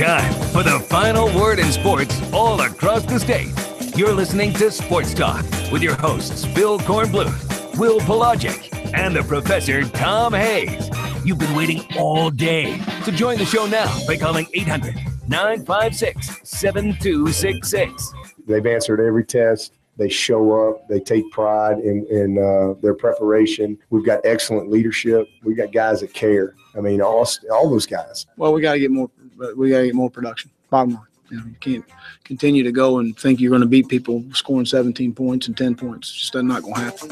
time for the final word in sports all across the state. You're listening to Sports Talk with your hosts, Phil Kornbluth, Will Pelagic, and the Professor Tom Hayes. You've been waiting all day. So join the show now by calling 800-956-7266. They've answered every test. They show up. They take pride in their preparation. We've got excellent leadership. We've got guys that care. I mean, all those guys. Well, we got to get more. We got to get more production. Bottom line, you can't continue to go and think you're going to beat people scoring 17 points and 10 points. It's just not going to happen.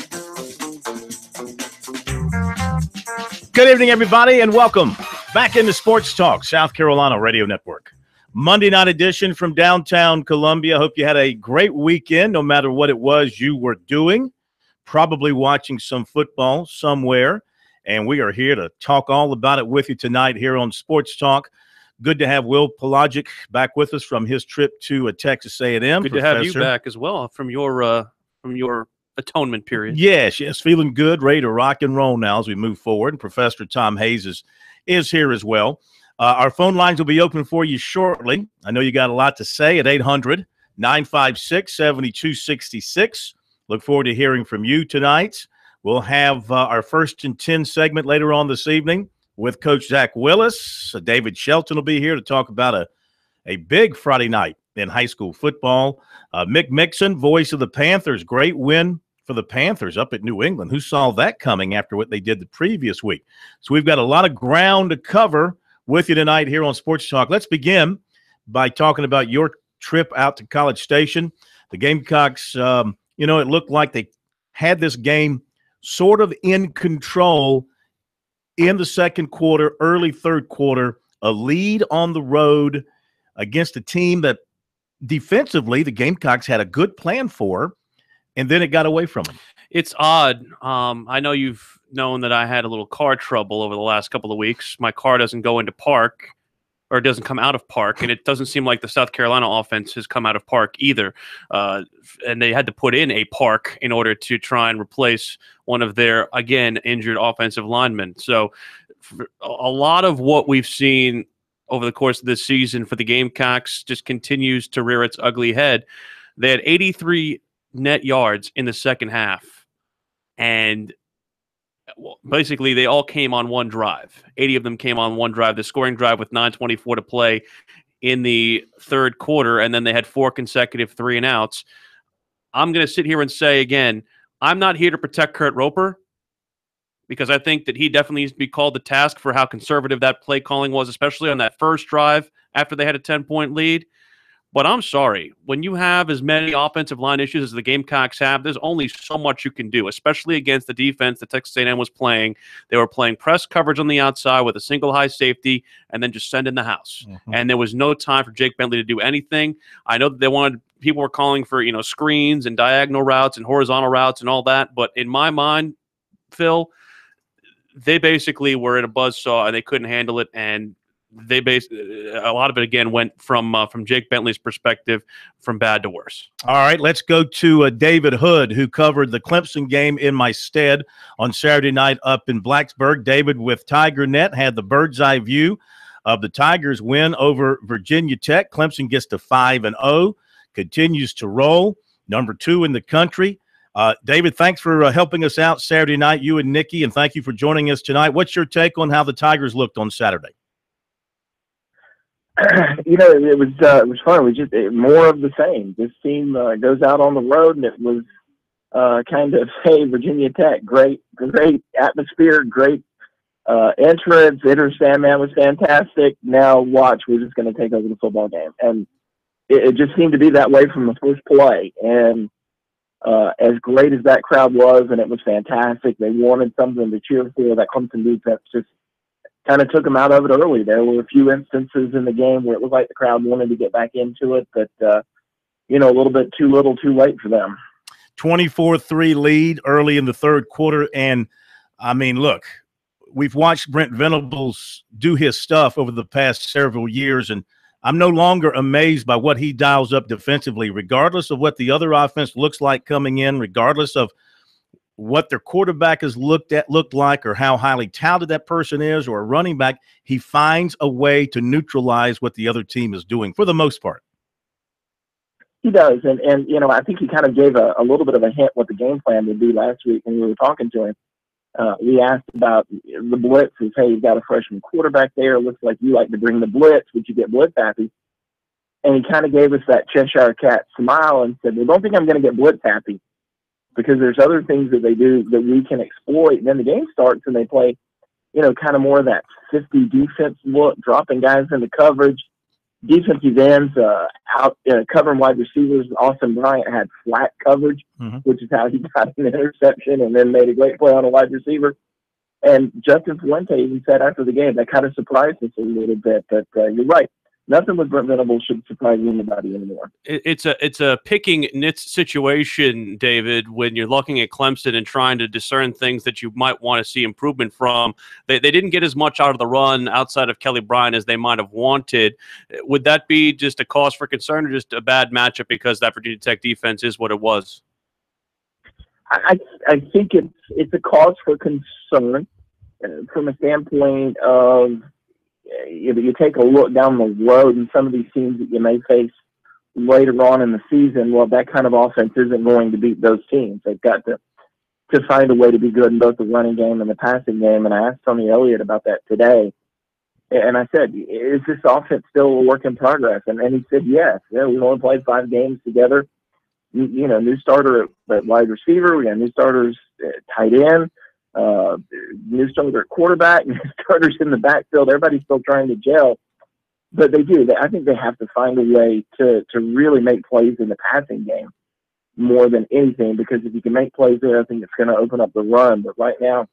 Good evening, everybody, and welcome back into Sports Talk, South Carolina Radio Network. Monday night edition from downtown Columbia. Hope you had a great weekend, no matter what it was you were doing. Probably watching some football somewhere. And we are here to talk all about it with you tonight here on Sports Talk. Good to have Will Pelagic back with us from his trip to Texas A&M. Good to have you back as well from your atonement period. Yes, feeling good, ready to rock and roll now as we move forward. And Professor Tom Hayes is here as well. Our phone lines will be open for you shortly. I know you got a lot to say at 800-956-7266. Look forward to hearing from you tonight. We'll have our First and 10 segment later on this evening with Coach Zach Willis. David Shelton will be here to talk about a big Friday night in high school football. Mick Mixon, voice of the Panthers, great win for the Panthers up at New England. Who saw that coming after what they did the previous week? So we've got a lot of ground to cover with you tonight here on Sports Talk. Let's begin by talking about your trip out to College Station. The Gamecocks, it looked like they had this game sort of in control in the second quarter, early third quarter, a lead on the road against a team that defensively the Gamecocks had a good plan for, and then it got away from them. It's odd. I know you've known that I had a little car trouble over the last couple of weeks. My car doesn't go into park, or it doesn't come out of park, and it doesn't seem like the South Carolina offense has come out of park either. And they had to put in a park in order to try and replace one of their, again, injured offensive linemen. So a lot of what we've seen over the course of this season for the Gamecocks just continues to rear its ugly head. They had 83 net yards in the second half, and basically they all came on one drive. 80 of them came on one drive, the scoring drive with 9:24 to play in the third quarter, and then they had 4 consecutive 3-and-outs. I'm going to sit here and say again, I'm not here to protect Kurt Roper, because I think that he definitely needs to be called to task for how conservative that play calling was, especially on that first drive after they had a 10-point lead. But I'm sorry, when you have as many offensive line issues as the Gamecocks have, there's only so much you can do, especially against the defense that Texas A&M was playing. They were playing press coverage on the outside with a single high safety and then just send in the house. Mm-hmm. And there was no time for Jake Bentley to do anything. I know that people were calling for, screens and diagonal routes and horizontal routes and all that. But in my mind, Phil, they basically were in a buzzsaw and they couldn't handle it. And a lot of it again went from Jake Bentley's perspective from bad to worse. All right, let's go to David Hood, who covered the Clemson game in my stead on Saturday night up in Blacksburg. David, with Tiger Net, had the bird's eye view of the Tigers' win over Virginia Tech. Clemson gets to 5-0, continues to roll, number 2 in the country. David, thanks for helping us out Saturday night, you and Nikki, and thank you for joining us tonight. What's your take on how the Tigers looked on Saturday? It was fun. It was just more of the same. This team goes out on the road, and it was kind of, hey, Virginia Tech, great atmosphere, great entrance. Enter Sandman was fantastic. Now watch, we're just going to take over the football game, and it just seemed to be that way from the first play. And as great as that crowd was, and it was fantastic, they wanted something to cheer for. That Clemson defense just kind of took them out of it early. There were a few instances in the game where it was like the crowd wanted to get back into it, but, a little bit too little too late for them. 24-3 lead early in the third quarter. And, I mean, look, we've watched Brent Venables do his stuff over the past several years, and I'm no longer amazed by what he dials up defensively, regardless of what the other offense looks like coming in, regardless of what their quarterback has looked like, or how highly talented that person is, or a running back, he finds a way to neutralize what the other team is doing for the most part. He does, and you know, I think he kind of gave a little bit of a hint what the game plan would be last week when we were talking to him. We asked about the blitz. Hey, you've got a freshman quarterback there. Looks like you like to bring the blitz. Would you get blitz happy? And he kind of gave us that Cheshire Cat smile and said, well, don't think I'm going to get blitz happy, because there's other things that they do that we can exploit. And then the game starts and they play, you know, kind of more of that 50 defense look, dropping guys into coverage. Defensive ends out covering wide receivers. Austin Bryant had flat coverage, which is how he got an interception and then made a great play on a wide receiver. And Justin Fuente even said after the game, that kind of surprised us a little bit. But you're right. Nothing with Brent Venables should surprise anybody anymore. It's a picking nits situation, David, when you're looking at Clemson and trying to discern things that you might want to see improvement from. They didn't get as much out of the run outside of Kelly Bryant as they might have wanted. Would that be just a cause for concern, or just a bad matchup because that Virginia Tech defense is what it was? I think it's a cause for concern from a standpoint of, you take a look down the road and some of these teams that you may face later on in the season, well, that kind of offense isn't going to beat those teams. They've got to find a way to be good in both the running game and the passing game. And I asked Tony Elliott about that today. And I said, is this offense still a work in progress? And he said, yes. Yeah, we've only played 5 games together. You know, new starter at wide receiver. We got new starters at tight end. New starter at quarterback, new starters in the backfield. Everybody's still trying to gel, but they do. I think they have to find a way to really make plays in the passing game more than anything, because if you can make plays there, I think it's going to open up the run. But right now,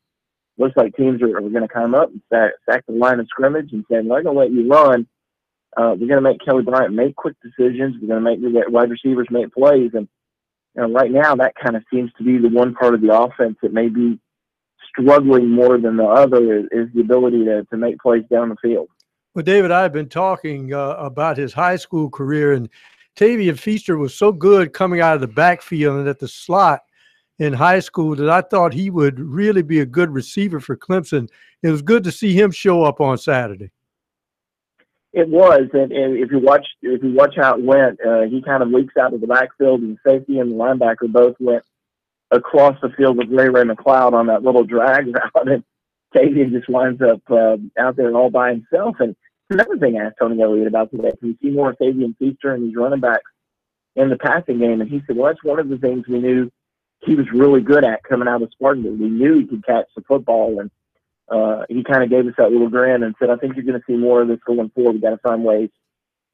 looks like teams are going to come up and stack the line of scrimmage and say, we're going to let you run. We're going to make Kelly Bryant make quick decisions. We're going to make your wide receivers make plays. And you know, right now, that kind of seems to be the one part of the offense that may be struggling more than the other is the ability to make plays down the field. Well, David, I've been talking about his high school career, and Tavian Feaster was so good coming out of the backfield and at the slot in high school that I thought he would really be a good receiver for Clemson. It was good to see him show up on Saturday. It was, and if you watch how it went, he kind of leaks out of the backfield, and safety and the linebacker both went across the field with Ray McLeod on that little drag route, and Tavian just winds up out there all by himself. And another thing I asked Tony Elliott about today, can you see more of Tavian Feaster and these running backs in the passing game? And he said, well, that's one of the things we knew he was really good at coming out of Spartanburg. We knew he could catch the football, and he kind of gave us that little grin and said, I think you're going to see more of this going forward. We've got to find ways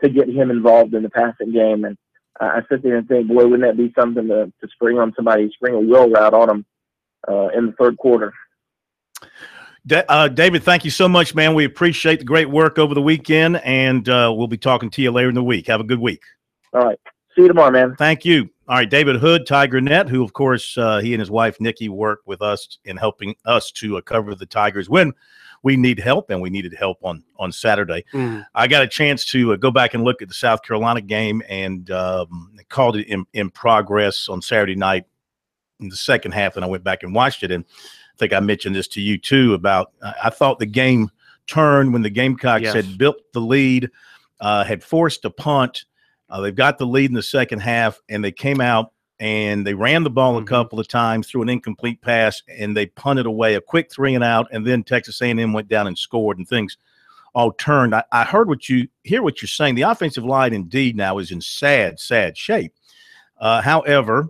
to get him involved in the passing game. And I sit there and think, boy, wouldn't that be something to spring a wheel route on them in the third quarter. David, thank you so much, man. We appreciate the great work over the weekend, and we'll be talking to you later in the week. Have a good week. All right. See you tomorrow, man. Thank you. All right, David Hood, Tiger Net, who, of course, he and his wife, Nikki, work with us in helping us to cover the Tigers when we need help, and we needed help on Saturday. I got a chance to go back and look at the South Carolina game, and called it in progress on Saturday night in the second half, and I went back and watched it. And I think I mentioned this to you, too, about I thought the game turned when the Gamecocks had built the lead, had forced a punt. They've got the lead in the second half, and they came out and they ran the ball a couple of times through an incomplete pass, and they punted away a quick 3-and-out, and then Texas A&M went down and scored, and things all turned. I heard what you're saying. The offensive line indeed now is in sad shape. However,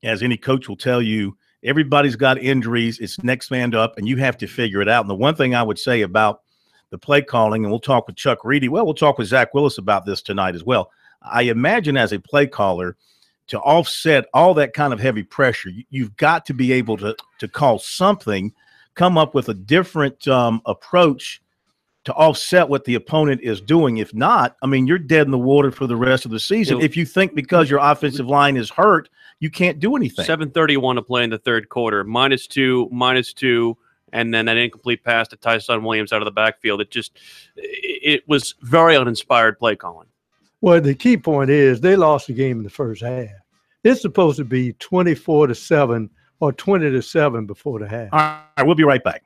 as any coach will tell you, everybody's got injuries. It's next man up, and you have to figure it out. And the one thing I would say about the play calling, and we'll talk with Chuck Reedy. Well, we'll talk with Zach Willis about this tonight as well. I imagine as a play caller, to offset all that kind of heavy pressure, you've got to be able to call something, come up with a different approach to offset what the opponent is doing. If not, I mean, you're dead in the water for the rest of the season. If you think because your offensive line is hurt, you can't do anything. 7:31 to play in the third quarter, -2, and then that incomplete pass to Tyson Williams out of the backfield. It was very uninspired play calling. Well, the key point is they lost the game in the first half. It's supposed to be 24-7 or 20-7 before the half. All right, we'll be right back.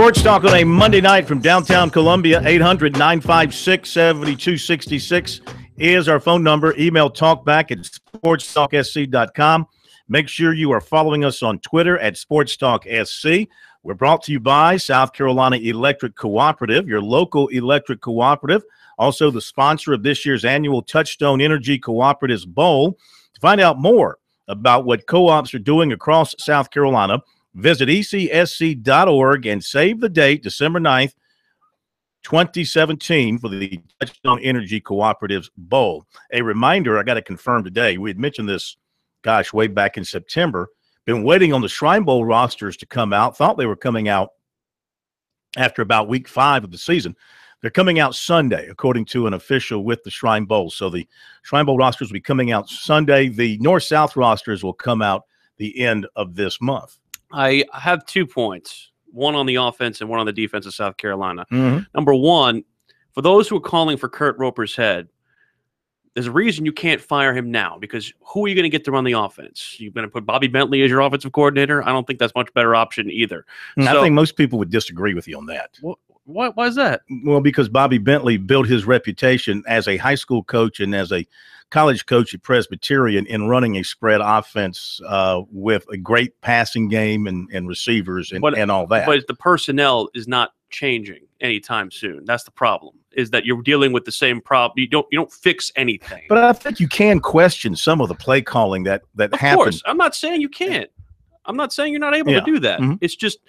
Sports Talk on a Monday night from downtown Columbia. 800-956-7266 is our phone number. Email talkback at sportstalksc.com. Make sure you are following us on Twitter at SportsTalkSC. We're brought to you by South Carolina Electric Cooperative, your local electric cooperative. Also the sponsor of this year's annual Touchstone Energy Cooperatives Bowl. To find out more about what co-ops are doing across South Carolina, visit ecsc.org and save the date, December 9th, 2017, for the Touchstone Energy Cooperatives Bowl. A reminder, I got to confirm today, we had mentioned this, gosh, way back in September. Been waiting on the Shrine Bowl rosters to come out. Thought they were coming out after about week 5 of the season. They're coming out Sunday, according to an official with the Shrine Bowl. So the Shrine Bowl rosters will be coming out Sunday. The North-South rosters will come out the end of this month. I have 2 points, one on the offense and one on the defense of South Carolina. Mm-hmm. Number one, for those who are calling for Kurt Roper's head, there's a reason you can't fire him now, because who are you going to get to run the offense? You're going to put Bobby Bentley as your offensive coordinator? I don't think that's much better option either. I think most people would disagree with you on that. Why is that? Well, because Bobby Bentley built his reputation as a high school coach and as a college coach at Presbyterian in running a spread offense with a great passing game and receivers and all that. But the personnel is not changing anytime soon. That's the problem, is that you're dealing with the same problem. You don't fix anything. But I think you can question some of the play calling that happened. Of course. I'm not saying you can't. I'm not saying you're not able to do that. Mm-hmm. It's just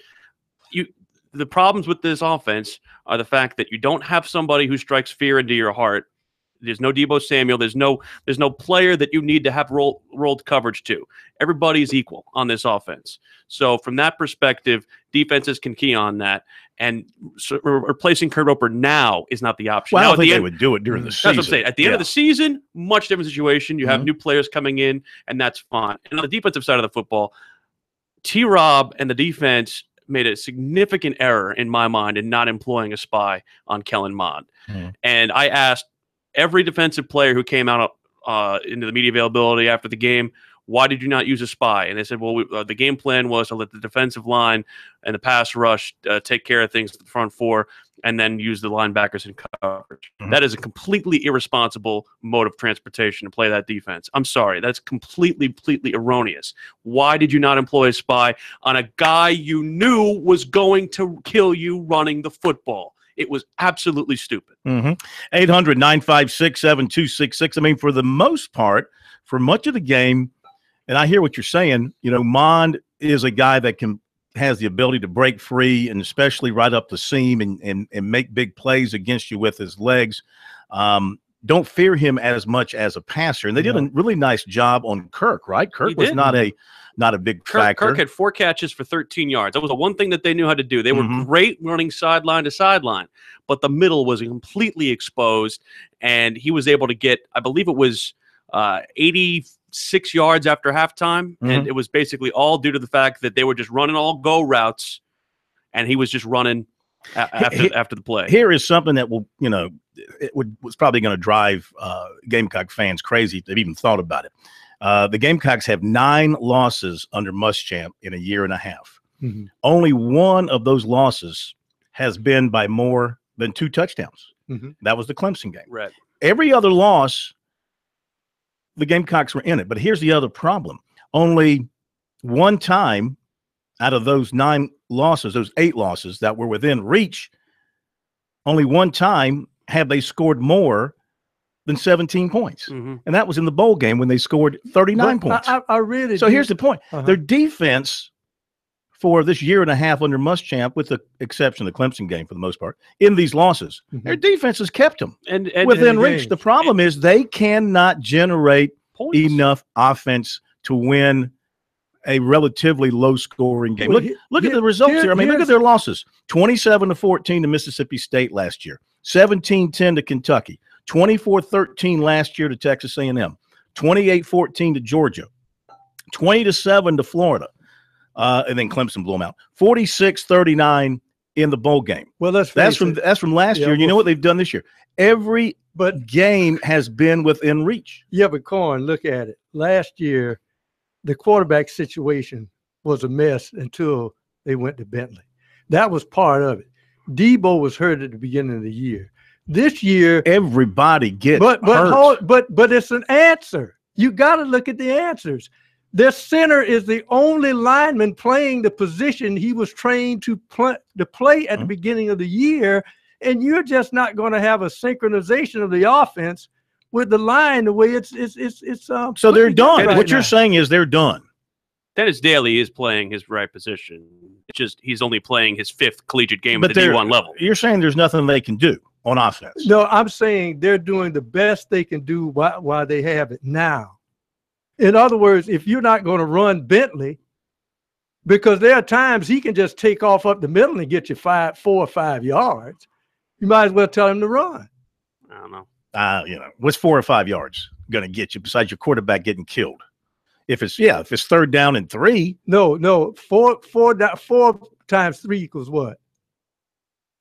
the problems with this offense are the fact that you don't have somebody who strikes fear into your heart. There's no Deebo Samuel. There's no player that you need to have rolled coverage to. Everybody's equal on this offense. So from that perspective, defenses can key on that. And so replacing Kurt Roper now is not the option. Well, now, I don't think they would do it during the season. That's what I'm saying. At the end of the season, much different situation. You have new players coming in, and that's fine. And on the defensive side of the football, T-Rob and the defense made a significant error in my mind in not employing a spy on Kellen Mond. And I asked every defensive player who came out into the media availability after the game, why did you not use a spy? And they said, well, the game plan was to let the defensive line and the pass rush take care of things at the front four and then use the linebackers in coverage. That is a completely irresponsible mode of transportation to play that defense. I'm sorry. That's completely erroneous. Why did you not employ a spy on a guy you knew was going to kill you running the football? It was absolutely stupid. 800-956-7266. I mean, for the most part, for much of the game, and I hear what you're saying, Mond is a guy that has the ability to break free and especially right up the seam and make big plays against you with his legs. Don't fear him as much as a passer. And they did a really nice job on Kirk, right? Kirk was not a big factor. Kirk had 4 catches for 13 yards. That was the one thing that they knew how to do. They were great running sideline to sideline, but the middle was completely exposed, and he was able to get, I believe it was 86 yards after halftime, and it was basically all due to the fact that they were just running all go routes, and he was just running after the play. Here is something that will, was probably going to drive Gamecock fans crazy if they've even thought about it. The Gamecocks have 9 losses under Muschamp in a year and a half. Only one of those losses has been by more than 2 touchdowns. That was the Clemson game. Right. Every other loss, the Gamecocks were in it. But here's the other problem. Only one time out of those 9 losses, those 8 losses that were within reach, only one time have they scored more than 17 points. And that was in the bowl game when they scored 39 points. I really So here's the point. Their defense for this year and a half under Muschamp, with the exception of the Clemson game for the most part, in these losses, their defense has kept them and within reach. The problem is they cannot generate enough offense to win a relatively low-scoring game. Look at the results here. I mean, look at their losses. 27-14 to Mississippi State last year. 17-10 to Kentucky. 24-13 last year to Texas A&M. 28-14 to Georgia. 20-7 to Florida. And then Clemson blew them out. 46-39 in the bowl game. Well, that's from last year. You know what they've done this year? Every game has been within reach. Yeah, but Corn, look at it. Last year, the quarterback situation was a mess until they went to Bentley. That was part of it. Deebo was hurt at the beginning of the year. This year, everybody gets hurt. But it's an answer. You got to look at the answers. Their center is the only lineman playing the position he was trained to play at the beginning of the year, and you're just not going to have a synchronization of the offense with the line the way it's so they're done. Right, what you're saying is they're done. Dennis Daly is playing his right position. It's just he's only playing his 5th collegiate game at the D1 level. You're saying there's nothing they can do on offense. No, I'm saying they're doing the best they can do while they have it now. In other words, if you're not going to run Bentley, because there are times he can just take off up the middle and get you 4 or 5 yards. You might as well tell him to run. I don't know. What's 4 or 5 yards going to get you besides your quarterback getting killed? If it's 3rd down and 3. No. 4 times 3 equals what?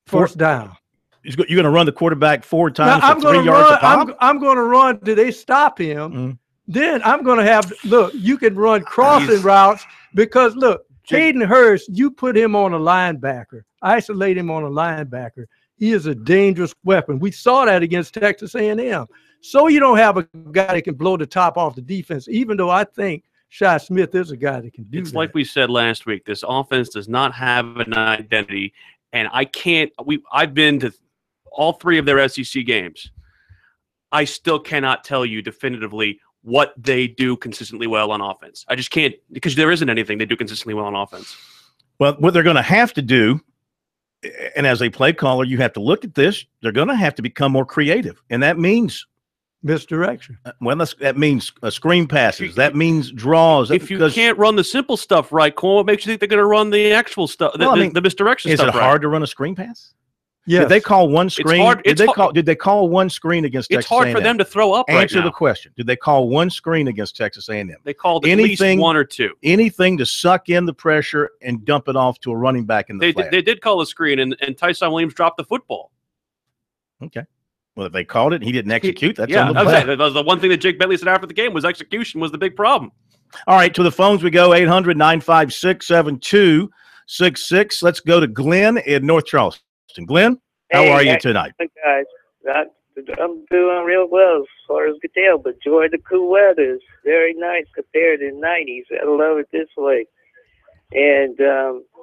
First down. You're going to run the quarterback 4 times now, for 3 yards a pop? I'm going to run. Do they stop him? Mm-hmm. Then I'm going to you can run crossing routes because, look, Hayden Hurst, you put him on a linebacker, isolate him on a linebacker. He is a dangerous weapon. We saw that against Texas A&M. So you don't have a guy that can blow the top off the defense, even though I think Shi Smith is a guy that can do that. It's like we said last week. This offense does not have an identity, and I've been to all 3 of their SEC games. I still cannot tell you definitively what they do consistently well on offense. I just can't, because there isn't anything they do consistently well on offense. Well, what they're going to have to do, and as a play caller, you have to look at this, they're going to have to become more creative, and that means misdirection. That means screen passes. That means draws. If you can't run the simple stuff right, Cole, what makes you think they're going to run the actual stuff, the misdirection stuff right? Is it hard to run a screen pass? Yes. Did they call one screen? Did they call one screen against Texas A&M? It's hard for them to throw up Answer right now. the question. Did they call one screen against Texas A&M? They called at least 1 or 2. Anything to suck in the pressure and dump it off to a running back in the flat. They did call a screen, and Tyson Williams dropped the football. Okay. Well, if they called it and he didn't execute, that's that was the one thing that Jake Bentley said after the game was execution was the big problem. All right, to the phones we go, 800-956-7266. Let's go to Glenn in North Charleston. Glenn, how are you tonight? Guys, I'm doing real well as far as the tell, but enjoy the cool weather. It's very nice compared to the 90s. I love it this way. And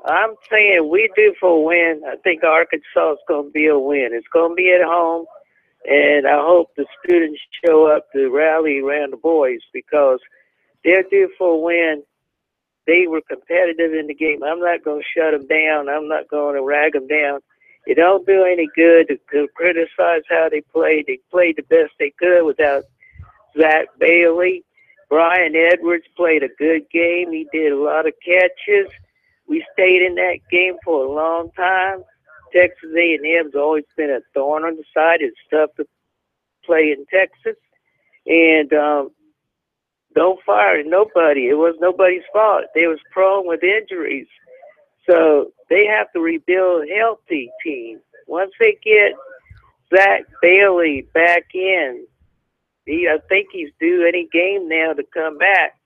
I'm saying we do for a win. I think Arkansas is going to be a win. It's going to be at home, and I hope the students show up to rally around the boys because they're due for a win. They were competitive in the game. I'm not going to shut them down. I'm not going to rag them down. It don't do any good to criticize how they played. They played the best they could without Zach Bailey. Brian Edwards played a good game. He did a lot of catches. We stayed in that game for a long time. Texas A&M's always been a thorn on the side. It's tough to play in Texas. And don't fire nobody. It was nobody's fault. They was prone with injuries. So they have to rebuild a healthy team. Once they get Zach Bailey back in, I think he's due any game now to come back.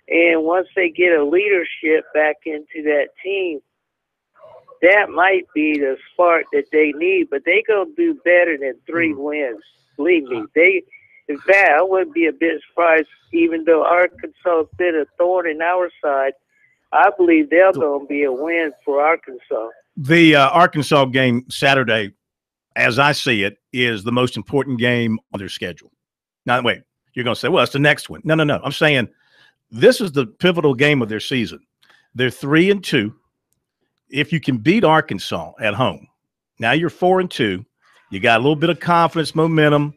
And once they get a leadership back into that team, that might be the spark that they need. But they going to do better than 3 wins. Believe me. In fact, I wouldn't be a bit surprised, even though Arkansas has been a thorn in our side. I believe they're going to be a win for Arkansas. The Arkansas game Saturday, as I see it, is the most important game on their schedule. Now, wait, you're going to say, well, it's the next one. No. I'm saying this is the pivotal game of their season. They're 3-2. If you can beat Arkansas at home, now you're 4-2. You got a little bit of confidence, momentum.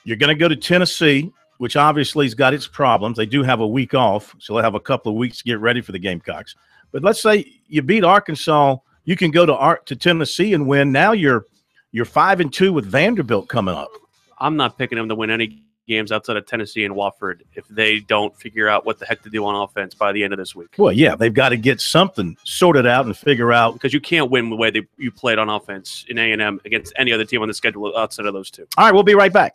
You're going to go to Tennessee, which obviously has got its problems. They do have a week off, so they'll have a couple of weeks to get ready for the Gamecocks. But let's say you beat Arkansas, you can go to Tennessee and win. Now you're 5-2 with Vanderbilt coming up. I'm not picking them to win any games outside of Tennessee and Wofford if they don't figure out what the heck to do on offense by the end of this week. Well, yeah, they've got to get something sorted out and figure out. Because you can't win the way you played on offense in A&M against any other team on the schedule outside of those two. All right, we'll be right back.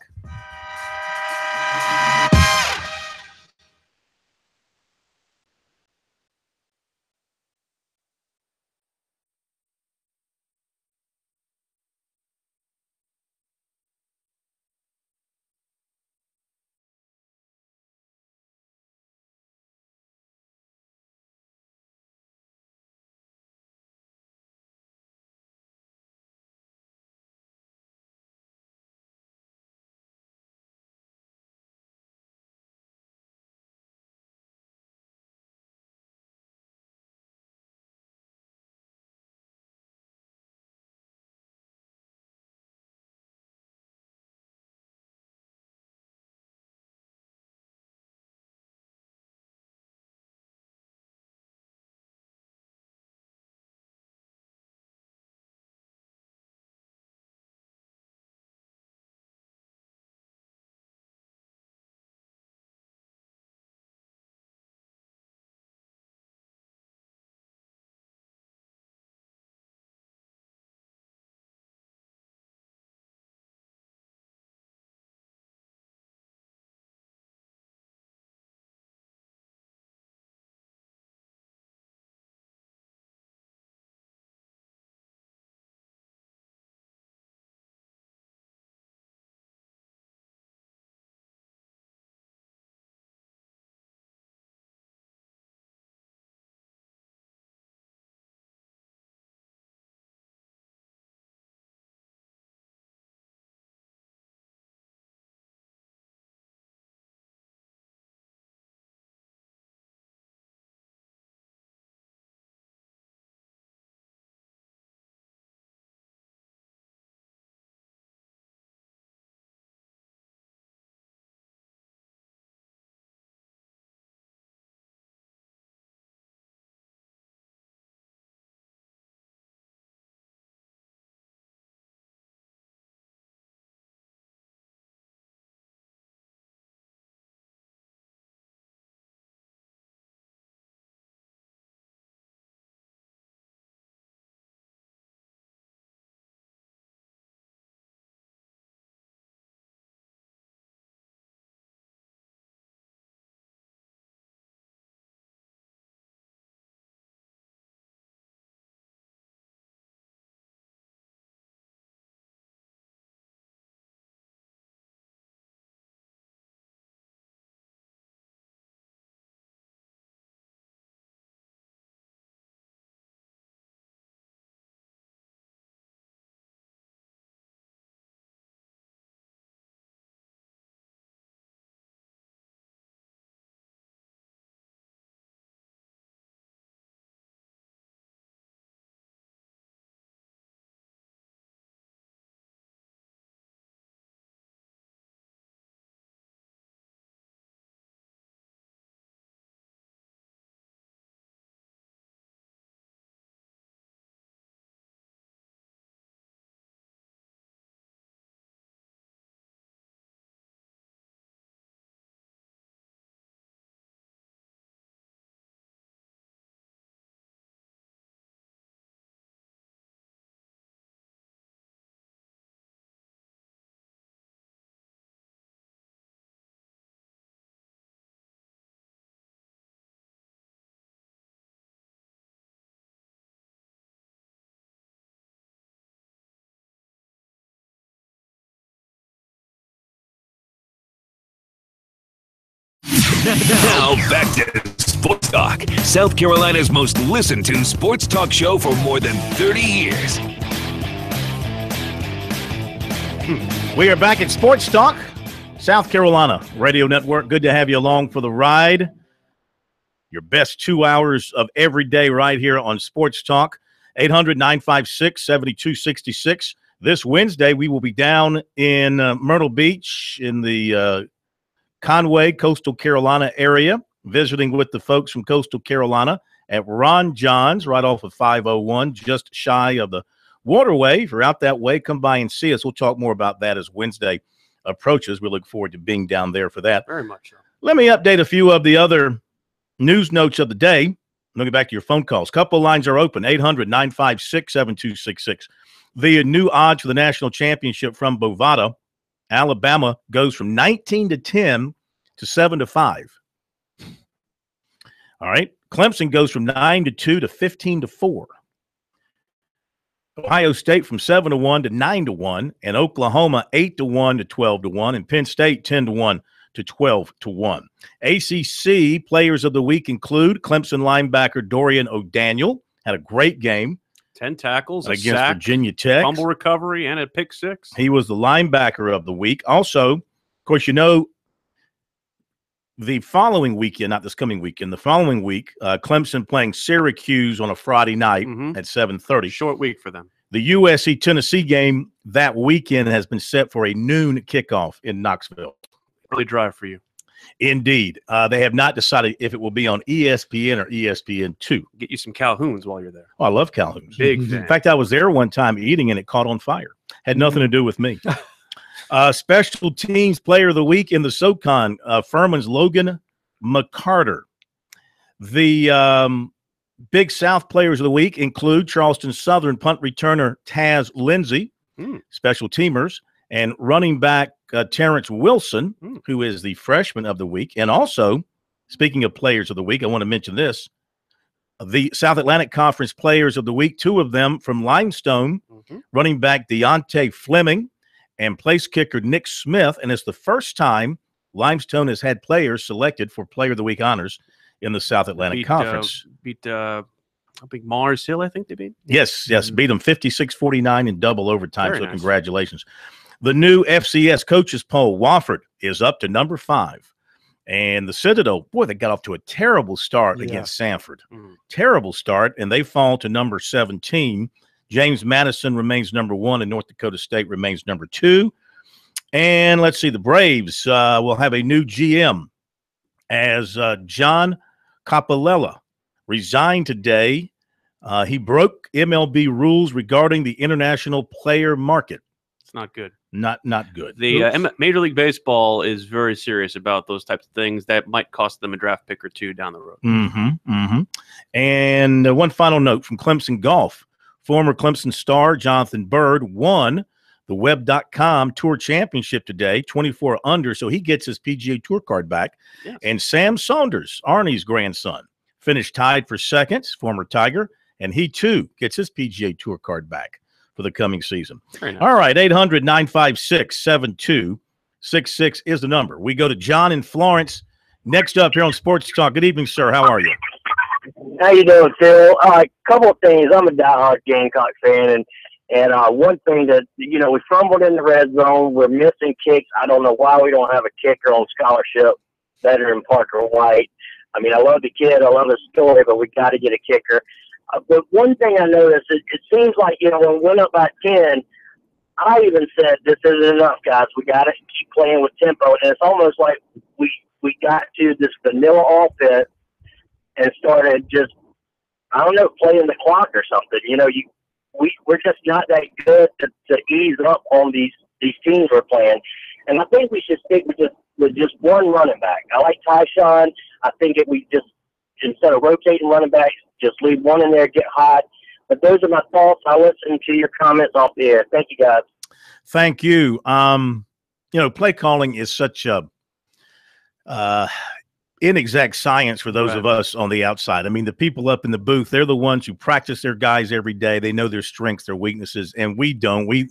Now back to Sports Talk, South Carolina's most listened to sports talk show for more than 30 years. We are back at Sports Talk, South Carolina Radio Network. Good to have you along for the ride. Your best 2 hours of every day right here on Sports Talk. 800-956-7266. This Wednesday, we will be down in Myrtle Beach in the Conway, Coastal Carolina area, visiting with the folks from Coastal Carolina at Ron John's right off of 501, just shy of the Waterway. If you're out that way, come by and see us. We'll talk more about that as Wednesday approaches. We look forward to being down there for that. Very much so. Let me update a few of the other news notes of the day. Let me get back to your phone calls. Couple lines are open, 800-956-7266. The new odds for the national championship from Bovada, Alabama goes from 19-10 to 7-5. All right. Clemson goes from 9-2 to 15-4. Ohio State from 7-1 to 9-1, and Oklahoma 8-1 to 12-1, and Penn State 10-1 to 12-1. ACC players of the week include Clemson linebacker Dorian O'Daniel, had a great game. 10 tackles, against sack, Virginia Tech. fumble recovery, and a pick six. He was the linebacker of the week. Also, of course, you know, the following weekend, not this coming weekend, the following week, Clemson playing Syracuse on a Friday night at 7:30. Short week for them. The USC-Tennessee game that weekend has been set for a noon kickoff in Knoxville. Early drive for you. Indeed. They have not decided if it will be on ESPN or ESPN2. Get you some Calhouns while you're there. Oh, I love Calhouns. Big fan. In fact, I was there one time eating, and it caught on fire. Had nothing to do with me. Special teams player of the week in the SoCon, Furman's Logan McCarter. The Big South players of the week include Charleston Southern punt returner Taz Lindsay, special teamers, and running back Terrence Wilson, who is the freshman of the week. And also, speaking of players of the week, I want to mention this. The South Atlantic Conference players of the week, two of them from Limestone, running back Deontay Fleming and place kicker Nick Smith. And it's the first time Limestone has had players selected for Player of the Week honors in the South Atlantic Conference. Beat I think Mars Hill, I think they beat. Yes, beat them 56-49 in double overtime. Very so nice. Congratulations. The new FCS coaches poll, Wofford is up to number 5. And the Citadel, boy, they got off to a terrible start against Sanford. Terrible start, and they fall to number 17. James Madison remains number 1, and North Dakota State remains number 2. And let's see, the Braves will have a new GM as John Capalella resigned today. He broke MLB rules regarding the international player market. It's not good. Not good. The Major League Baseball is very serious about those types of things that might cost them a draft pick or two down the road. And one final note from Clemson Golf. Former Clemson star Jonathan Bird won the Web.com Tour Championship today, 24 under, so he gets his PGA Tour card back. Yes. And Sam Saunders, Arnie's grandson, finished tied for second, former Tiger, and he too gets his PGA Tour card back for the coming season. Very nice. All right, 800-956-7266 is the number. We go to John in Florence. Next up here on Sports Talk. Good evening, sir. How are you? How you doing, Phil? Couple of things. I'm a diehard Gamecock fan, and one thing that, we fumbled in the red zone. We're missing kicks. I don't know why we don't have a kicker on scholarship better than Parker White. I mean, I love the kid. I love his story, but we got to get a kicker. But one thing I noticed, it seems like, when we went up by 10, I even said, this isn't enough, guys. We got to keep playing with tempo. And it's almost like we got to this vanilla offense and started just, I don't know, playing the clock or something. We're just not that good to ease up on these teams we're playing. And I think we should stick with just one running back. I like Tyshawn. I think we just, instead of rotating running backs, just leave one in there, get hot. But those are my thoughts. I listen to your comments off the air. Thank you, guys. Thank you. Play calling is such a inexact science for those of us on the outside. I mean, the people up in the booth, they're the ones who practice their guys every day. They know their strengths, their weaknesses, and we don't. We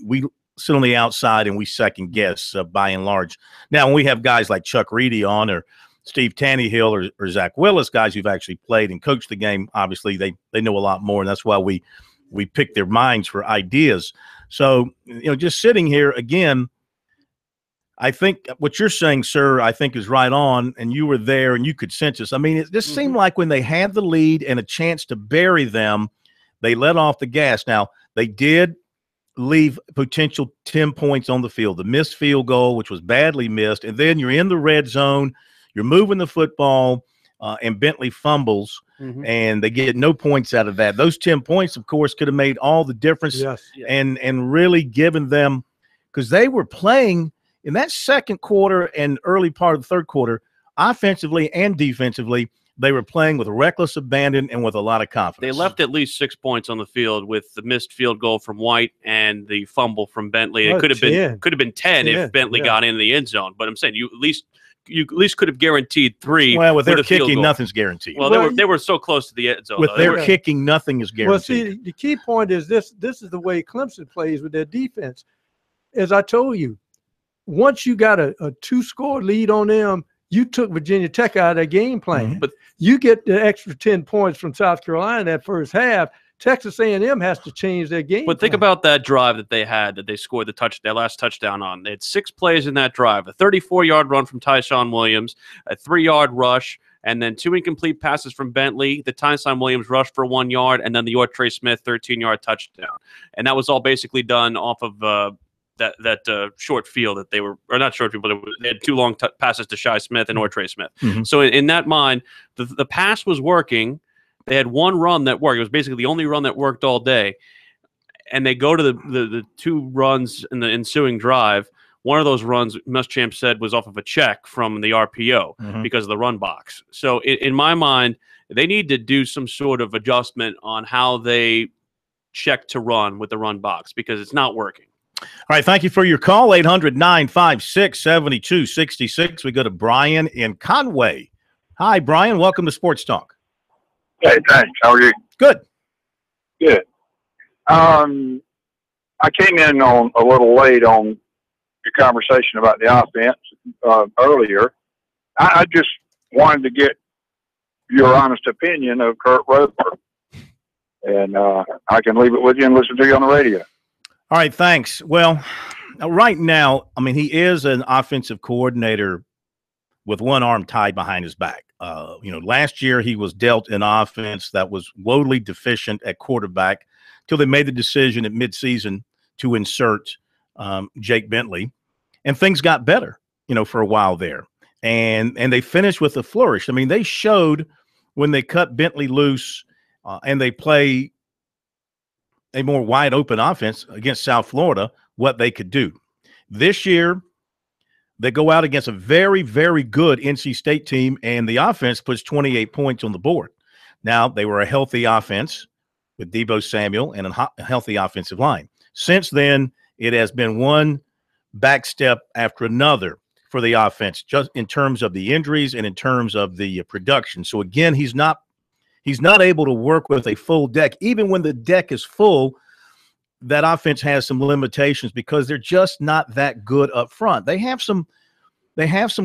sit on the outside and we second guess by and large. Now, when we have guys like Chuck Reedy on or Steve Tannehill or Zach Willis, guys who've actually played and coached the game. Obviously, they know a lot more, and that's why we pick their minds for ideas. So, just sitting here again, I think what you're saying, sir, I think is right on, and you were there and you could sense this. I mean, it just seemed like when they had the lead and a chance to bury them, they let off the gas. Now, they did leave potential 10 points on the field. The missed field goal, which was badly missed, and then you're in the red zone, you're moving the football, and Bentley fumbles, and they get no points out of that. Those 10 points, of course, could have made all the difference and really given them – because they were playing – in that second quarter and early part of the third quarter, offensively and defensively, they were playing with reckless abandon and with a lot of confidence. They left at least 6 points on the field with the missed field goal from White and the fumble from Bentley. It could have been 10 if Bentley got in the end zone. But I'm saying you at least could have guaranteed 3. Well, with their kicking, nothing's guaranteed. Well, they were so close to the end zone. With their kicking, nothing is guaranteed. Well, see, the key point is this is the way Clemson plays with their defense. As I told you, once you got a 2-score lead on them, you took Virginia Tech out of their game plan. But you get the extra 10 points from South Carolina in that first half. Texas A&M has to change their game. But think about that drive that they had that they scored their last touchdown on. They had 6 plays in that drive: a 34-yard run from Tyshawn Williams, a 3-yard rush, and then 2 incomplete passes from Bentley. The Tyshawn Williams rush for 1 yard, and then the Ortre Smith 13-yard touchdown. And that was all basically done off of that short field that they were, or not short field, but they had 2 long passes to Shi Smith and Ortre Smith. So in that mind, the pass was working. They had 1 run that worked. It was basically the only run that worked all day. And they go to the 2 runs in the ensuing drive. One of those runs, Muschamp said, was off of a check from the RPO because of the run box. So in my mind, they need to do some sort of adjustment on how they check to run with the run box because it's not working. All right, thank you for your call, 800-956-7266. We go to Brian in Conway. Hi, Brian. Welcome to Sports Talk. Hey, thanks. How are you? Good. Good. I came in a little late on your conversation about the offense earlier. I just wanted to get your honest opinion of Kurt Roper, and I can leave it with you and listen to you on the radio. All right, thanks. Well, right now, I mean, he is an offensive coordinator with one arm tied behind his back. Last year he was dealt an offense that was woefully deficient at quarterback till they made the decision at midseason to insert Jake Bentley, and things got better, for a while there. And they finished with a flourish. I mean, they showed when they cut Bentley loose and they play a more wide open offense against South Florida, what they could do. This year, they go out against a very, very good NC State team, and the offense puts 28 points on the board. Now, they were a healthy offense with Deebo Samuel and a healthy offensive line. Since then, it has been one back step after another for the offense, just in terms of the injuries and in terms of the production. So, again, he's not able to work with a full deck. Even when the deck is full, that offense has some limitations because they're just not that good up front. They have some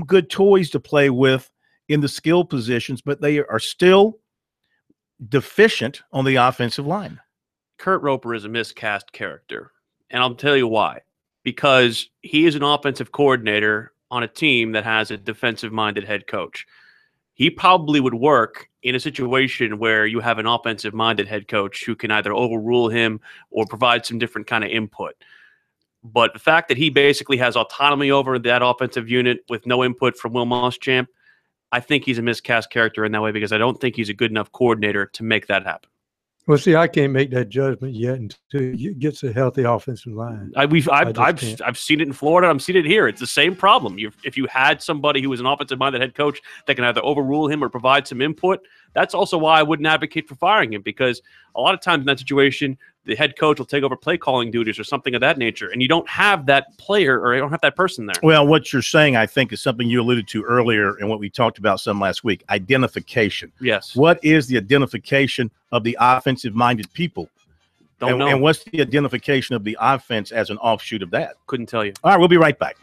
good toys to play with in the skill positions, but they are still deficient on the offensive line. Kurt Roper is a miscast character, and I'll tell you why. Because he is an offensive coordinator on a team that has a defensive-minded head coach. He probably would work in a situation where you have an offensive-minded head coach who can either overrule him or provide some different kind of input. But the fact that he basically has autonomy over that offensive unit with no input from Will Muschamp, I think he's a miscast character in that way because I don't think he's a good enough coordinator to make that happen. Well, see, I can't make that judgment yet until he gets a healthy offensive line. I've seen it in Florida. I've seen it here. It's the same problem. If you had somebody who was an offensive-minded head coach that can either overrule him or provide some input, that's also why I wouldn't advocate for firing him, because a lot of times in that situation, the head coach will take over play calling duties or something of that nature, and you don't have that player or you don't have that person there. Well, what you're saying, I think, is something you alluded to earlier and what we talked about some last week, identification. Yes. What is the identification of the offensive-minded people? Don't know. And what's the identification of the offense as an offshoot of that? Couldn't tell you. All right, we'll be right back.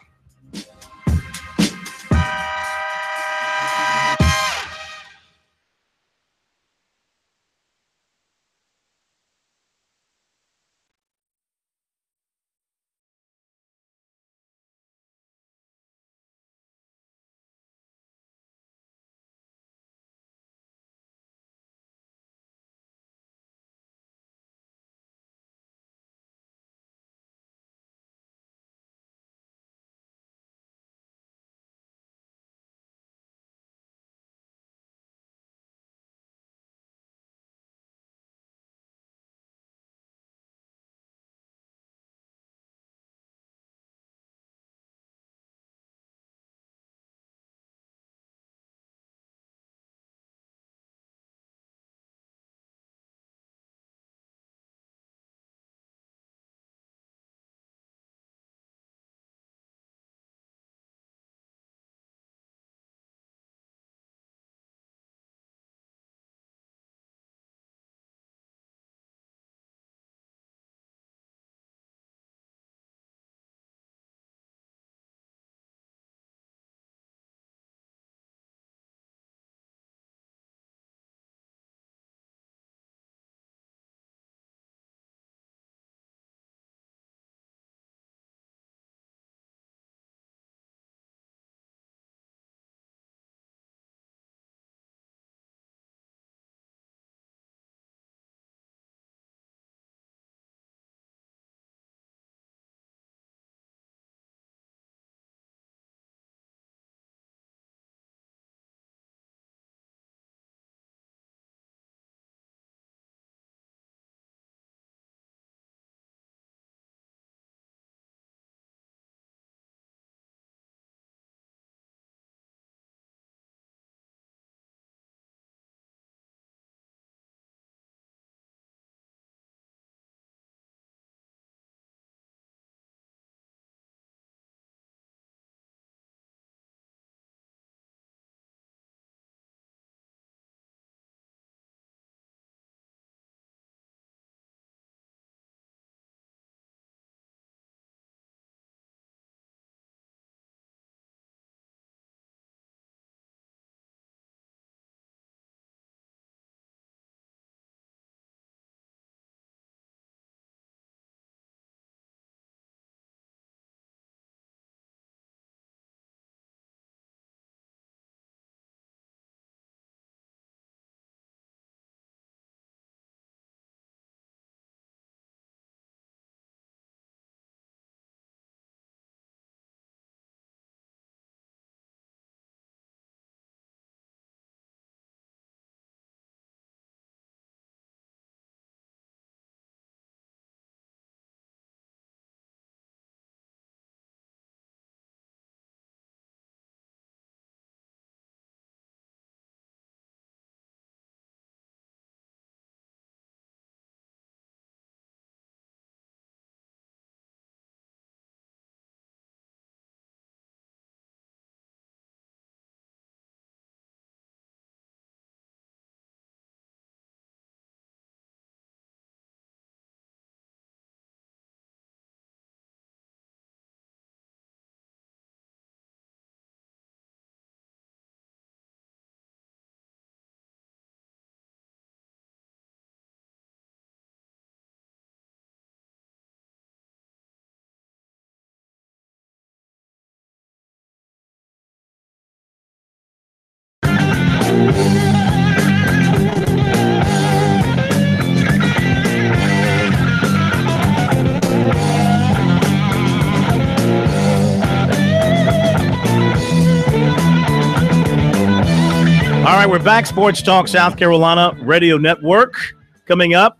All right, we're back. Sports Talk South Carolina Radio Network. Coming up,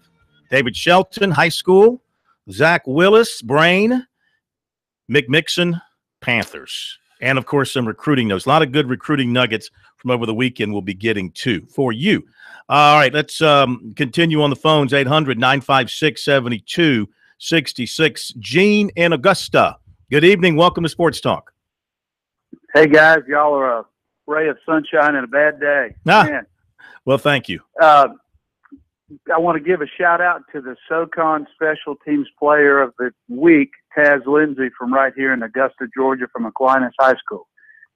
David Shelton, high school. Zach Willis, Brain. Mick Mixon, Panthers. And, of course, some recruiting notes. A lot of good recruiting nuggets from over the weekend we'll be getting to for you. All right, let's continue on the phones, 800-956-7266. Gene in Augusta. Good evening. Welcome to Sports Talk. Hey, guys. Y'all are a ray of sunshine in a bad day. Man. Well, thank you. I want to give a shout-out to the SoCon Special Teams Player of the Week, Taz Lindsay, from right here in Augusta, Georgia, from Aquinas High School.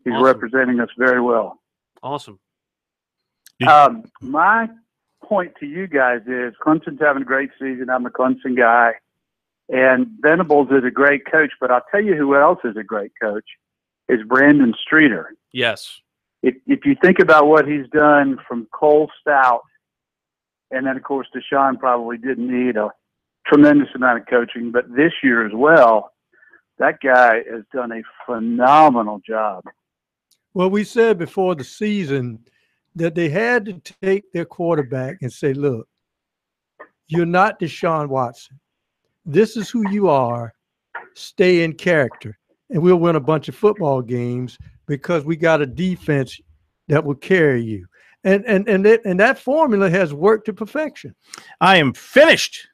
He's Awesome. representing us very well. Awesome. My point to you guys is Clemson's having a great season. I'm a Clemson guy. And Venables is a great coach, but I'll tell you who else is a great coach is Brandon Streeter. Yes. If you think about what he's done from Cole Stout, and then, of course, Deshaun probably didn't need a tremendous amount of coaching, but this year as well, that guy has done a phenomenal job. Well, we said before the season that they had to take their quarterback and say, look, you're not Deshaun Watson. This is who you are. Stay in character. And we'll win a bunch of football games because we got a defense that will carry you. And that formula has worked to perfection. I am finished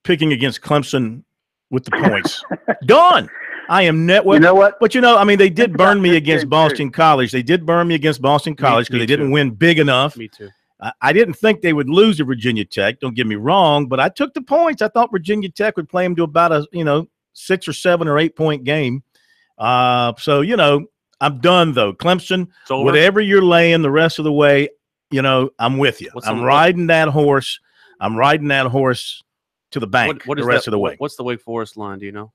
picking against Clemson with the points. Done. I am net. You know what? But, I mean, they did burn me against Boston College. They did burn me against Boston College because they didn't win big enough. Me too. I didn't think they would lose to Virginia Tech. Don't get me wrong, but I took the points. I thought Virginia Tech would play them to about a 6 or 7 or 8 point game. So I'm done though. Clemson, whatever you're laying the rest of the way, I'm with you. I'm riding that horse. I'm riding that horse to the bank what is the rest of the way. What's the Wake Forest line? Do you know?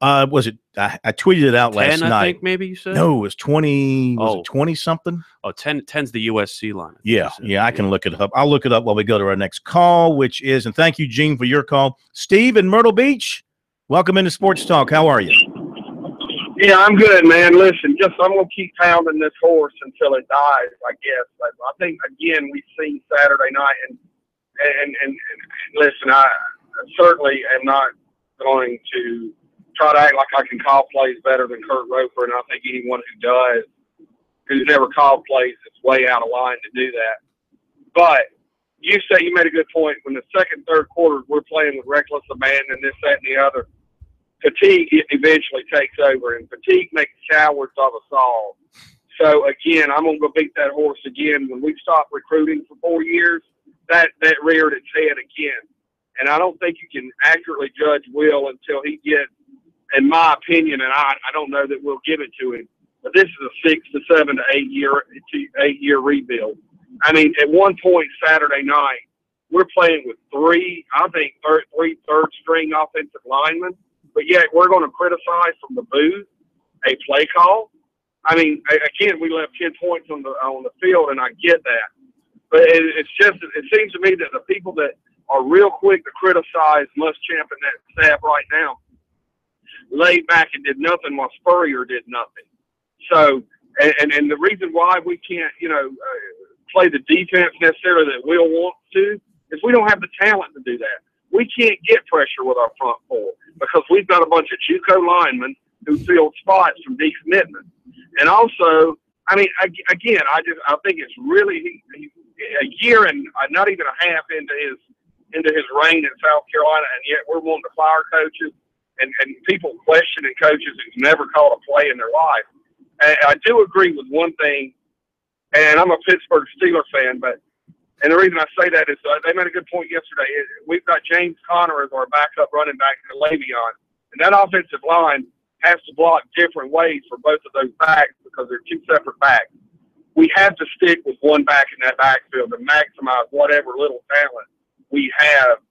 Was it? I tweeted it out 10, last night. I think maybe you said. No, it was 20. Was it 20 something? Oh, 10's the USC line. Yeah, I can look it up. I'll look it up while we go to our next call, which is, and thank you, Gene, for your call. Steve in Myrtle Beach, welcome into Sports Talk. How are you? Yeah, I'm good, man. Listen, I'm going to keep pounding this horse until it dies, I guess. I think, again, we've seen Saturday night, and listen, I certainly am not going to try to act like I can call plays better than Kurt Roper, and I think anyone who does, who's never called plays, is way out of line to do that. But you made a good point. When the second, third quarters, we're playing with reckless abandon, this, that, and the other. Fatigue eventually takes over, and fatigue makes cowards of us all. So, again, I'm going to go beat that horse again. When we stopped recruiting for 4 years, that reared its head again. And I don't think you can accurately judge Will until he gets, in my opinion, and I don't know that we'll give it to him, but this is a 6 to 7 to 8 year rebuild. I mean, at one point Saturday night, we're playing with three third-string offensive linemen, but yet we're going to criticize from the booth a play call. I mean, again, we left 10 points on the field, and I get that. But it seems to me that the people that are real quick to criticize Muschamp and that staff right now laid back and did nothing while Spurrier did nothing. So, and the reason why we can't, play the defense necessarily that Will wants to is we don't have the talent to do that. We can't get pressure with our front four because we've got a bunch of JUCO linemen who fill spots from decommitment. And also, I mean, again, I think it's really a year and not even a half into his reign in South Carolina, and yet we're wanting to fire coaches and people questioning coaches who've never called a play in their life. And I do agree with one thing, and I'm a Pittsburgh Steelers fan, and the reason I say that is they made a good point yesterday. We've got James Conner as our backup running back to Le'Veon, and that offensive line has to block different ways for both of those backs because they're two separate backs. We have to stick with one back in that backfield to maximize whatever little talent we have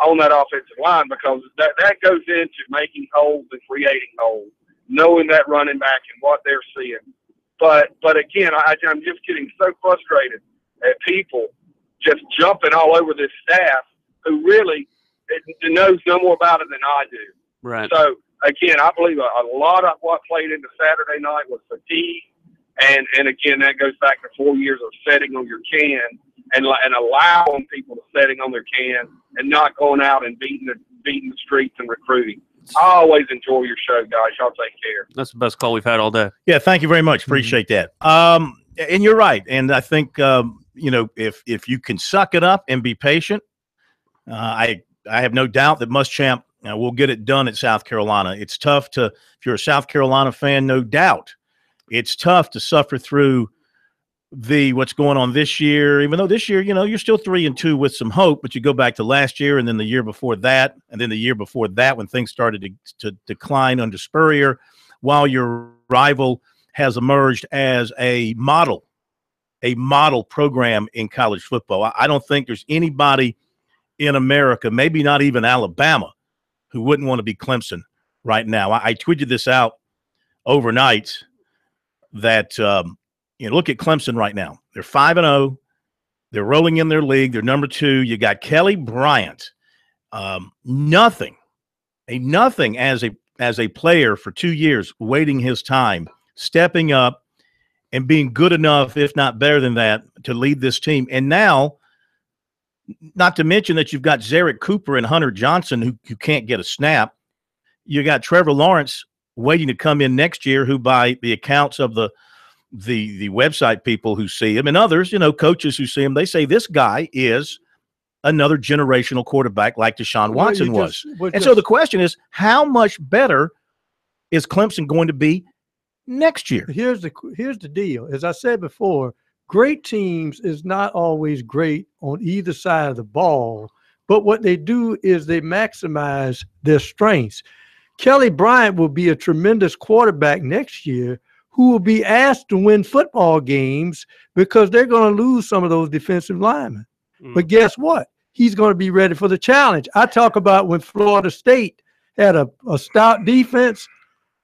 on that offensive line because that goes into making holes and creating holes, knowing that running back and what they're seeing. But again, I'm just getting so frustrated at people just jumping all over this staff who really knows no more about it than I do. Right. So, again, I believe a lot of what played into Saturday night was fatigue. And again, that goes back to 4 years of setting on your can and allowing people to setting on their can and not going out and beating the streets and recruiting. I always enjoy your show, guys. Y'all take care. That's the best call we've had all day. Yeah, thank you very much. Appreciate that. And you're right. And I think if you can suck it up and be patient, I have no doubt that Muschamp will get it done at South Carolina. It's tough if you're a South Carolina fan, no doubt. It's tough to suffer through what's going on this year, even though this year, you're still 3-2 with some hope, but you go back to last year and then the year before that, and then the year before that when things started to decline under Spurrier, while your rival has emerged as a model program in college football. I don't think there's anybody in America, maybe not even Alabama, who wouldn't want to be Clemson right now. I tweeted this out overnight that look at Clemson right now. They're 5-0. They're rolling in their league. They're number 2. You got Kelly Bryant. Nothing as a player for 2 years, waiting his time, stepping up and being good enough, if not better than that, to lead this team. And now, not to mention that you've got Zarek Cooper and Hunter Johnson who can't get a snap. You got Trevor Lawrence waiting to come in next year, who by the accounts of the website people who see him and others, coaches who see him, they say this guy is another generational quarterback like Deshaun Watson was. So the question is, how much better is Clemson going to be next year? Here's the deal. As I said before, great teams is not always great on either side of the ball, but what they do is they maximize their strengths. Kelly Bryant will be a tremendous quarterback next year who will be asked to win football games because they're going to lose some of those defensive linemen. But guess what? He's going to be ready for the challenge. I talk about when Florida State had a stout defense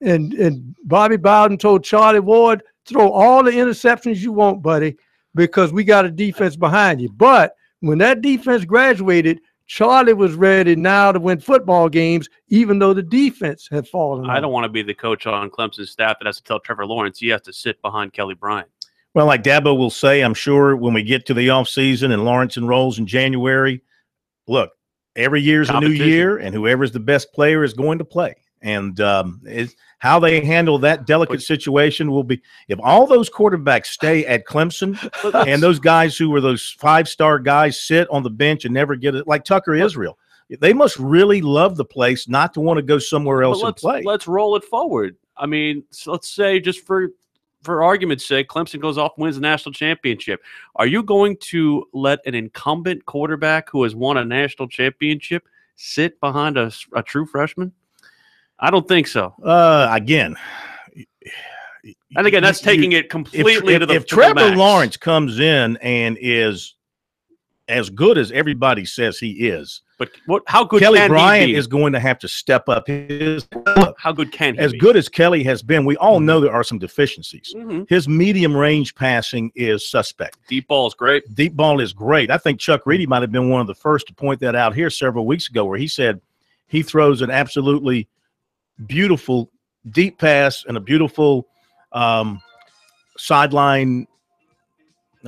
and Bobby Bowden told Charlie Ward, throw all the interceptions you want, buddy, because we got a defense behind you. But when that defense graduated, Charlie was ready now to win football games, even though the defense had fallen. I don't want to be the coach on Clemson's staff that has to tell Trevor Lawrence he has to sit behind Kelly Bryant. Well, like Dabo will say, I'm sure when we get to the offseason and Lawrence enrolls in January, look, every year's a new year, and whoever's the best player is going to play. And how they handle that delicate situation will be – if all those quarterbacks stay at Clemson and those guys who were those 5-star guys sit on the bench and never get it, like Tucker Israel, they must really love the place not to want to go somewhere else and play. Let's roll it forward. I mean, so let's say just for argument's sake, Clemson goes off and wins the national championship. Are you going to let an incumbent quarterback who has won a national championship sit behind a true freshman? I don't think so. Again, and again, that's taking it completely to the. If Trevor Lawrence comes in and is as good as everybody says he is, but how good Kelly can Bryant he be? is going to have to step up his. How good can he as be? Good as Kelly has been, we all know there are some deficiencies. His medium range passing is suspect. Deep ball is great. Deep ball is great. I think Chuck Reedy might have been one of the first to point that out here several weeks ago, where he said he throws an absolutely beautiful deep pass and a beautiful sideline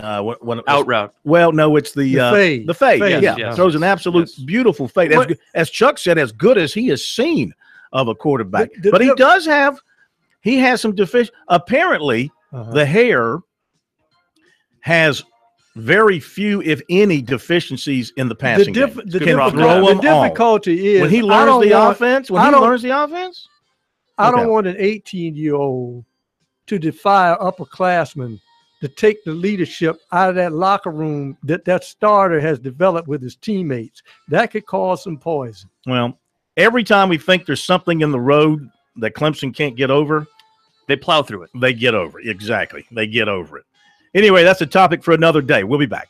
out route. Well, no, it's the fade. The fade. Yes. Throws an absolute beautiful fade. As Chuck said, as good as he has seen of a quarterback. But he has some deficiencies. Apparently, the hair has very few, if any, deficiencies in the passing game. The difficulty is when he learns the offense. I don't want an 18-year-old to defy an upperclassman to take the leadership out of that locker room that starter has developed with his teammates. That could cause some poison. Well, every time we think there's something in the road that Clemson can't get over, they plow through it. They get over it. Exactly. They get over it. Anyway, that's a topic for another day. We'll be back.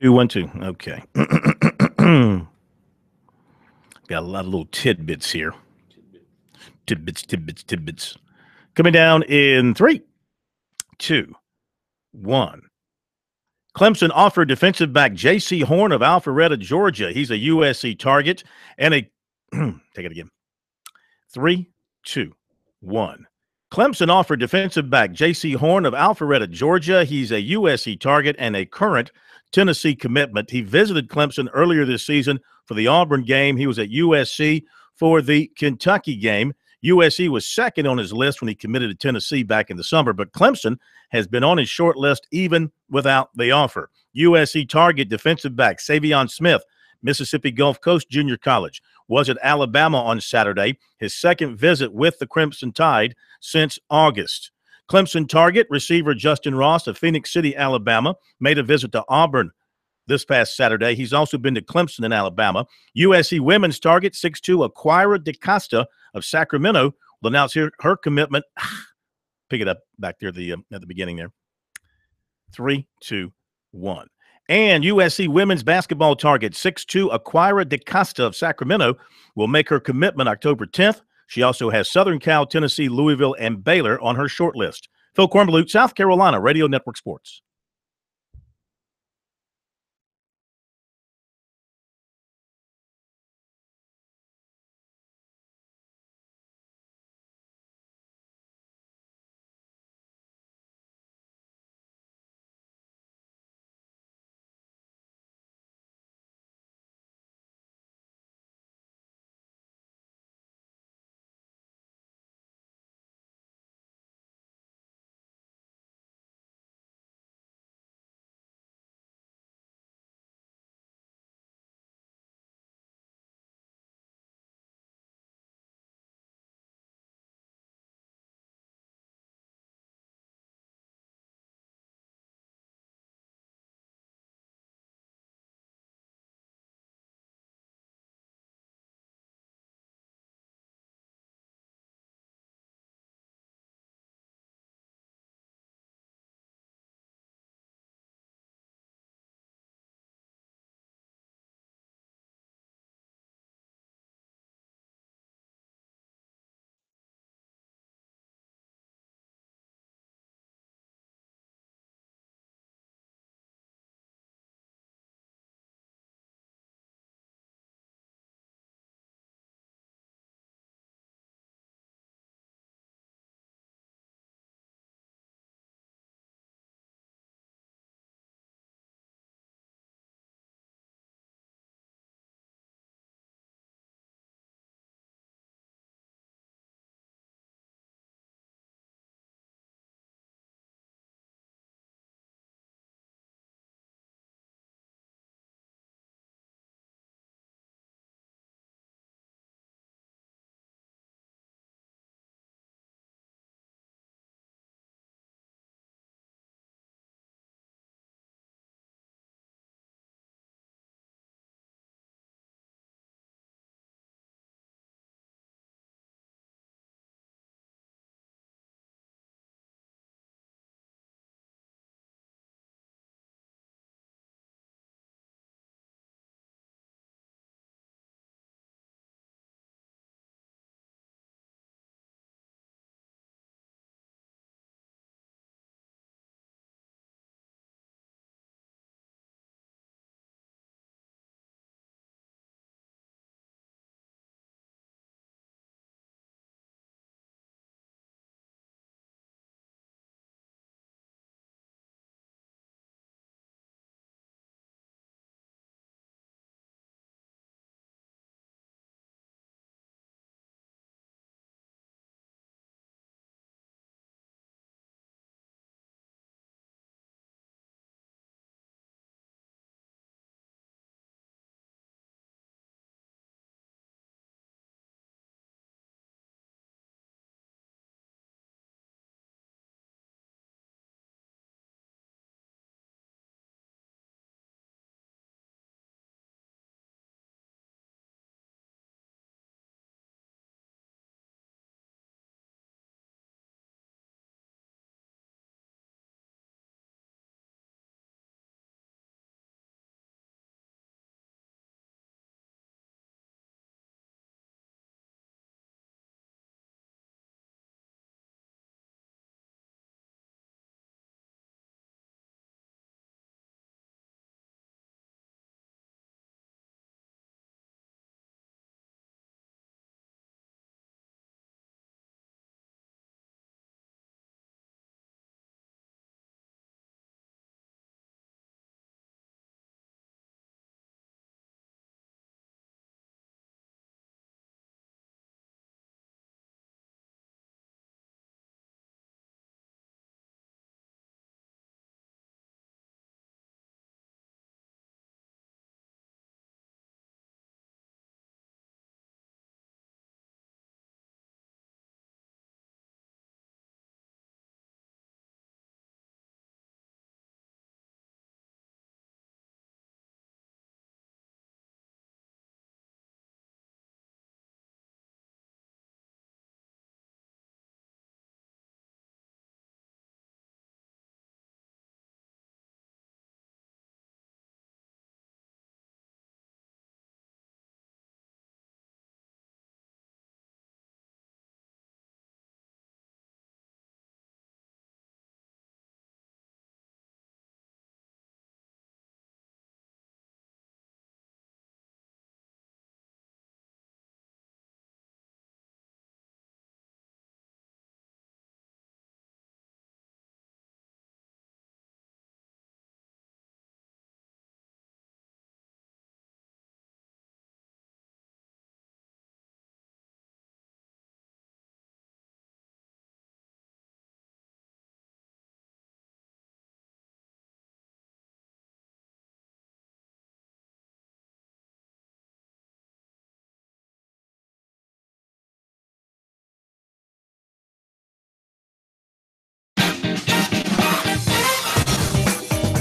212. Okay. Got a lot of little tidbits here. Tidbits. Coming down in 3, 2, 1. Clemson offered defensive back J.C. Horn of Alpharetta, Georgia. He's a USC target and a take it again. 3, 2, 1. Clemson offered defensive back J.C. Horn of Alpharetta, Georgia. He's a USC target and a current Tennessee commitment. He visited Clemson earlier this season for the Auburn game. He was at USC for the Kentucky game. USC was second on his list when he committed to Tennessee back in the summer, but Clemson has been on his short list even without the offer. USC target defensive back Savion Smith, Mississippi Gulf Coast Junior College, was at Alabama on Saturday, his second visit with the Crimson Tide since August. Clemson target receiver Justin Ross of Phoenix City, Alabama, made a visit to Auburn this past Saturday. He's also been to Clemson in Alabama. USC women's target 6'2" Aquira DeCosta of Sacramento will announce her commitment. Pick it up back there at the beginning there. 3, 2, 1. And USC women's basketball target 6'2" Aquira DeCosta of Sacramento will make her commitment October 10th. She also has Southern Cal, Tennessee, Louisville, and Baylor on her short list. Phil Kornblut, South Carolina Radio Network Sports.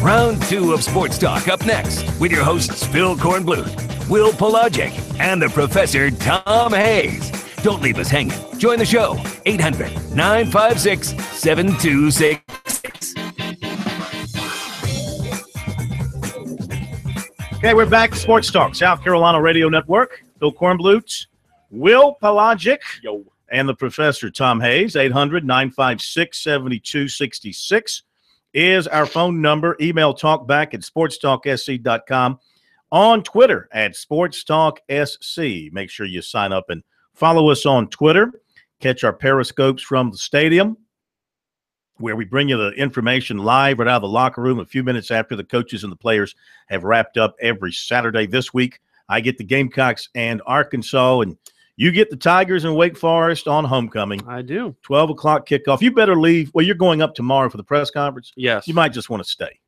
Round 2 of Sports Talk up next with your hosts Phil Kornbluth, Will Pelagic, and the Professor Tom Hayes. Don't leave us hanging. Join the show, 800-956-7266. Okay, we're back to Sports Talk, South Carolina Radio Network. Phil Kornbluth, Will Pelagic, and the Professor Tom Hayes. 800-956-7266 is our phone number. Email talkback at sportstalksc.com. On Twitter at SportsTalkSC. Make sure you sign up and follow us on Twitter. Catch our periscopes from the stadium, where we bring you the information live right out of the locker room a few minutes after the coaches and the players have wrapped up every Saturday. This week, I get the Gamecocks and Arkansas, and you get the Tigers and Wake Forest on homecoming. I do. 12 o'clock kickoff. You better leave. Well, you're going up tomorrow for the press conference. Yes. You might just want to stay,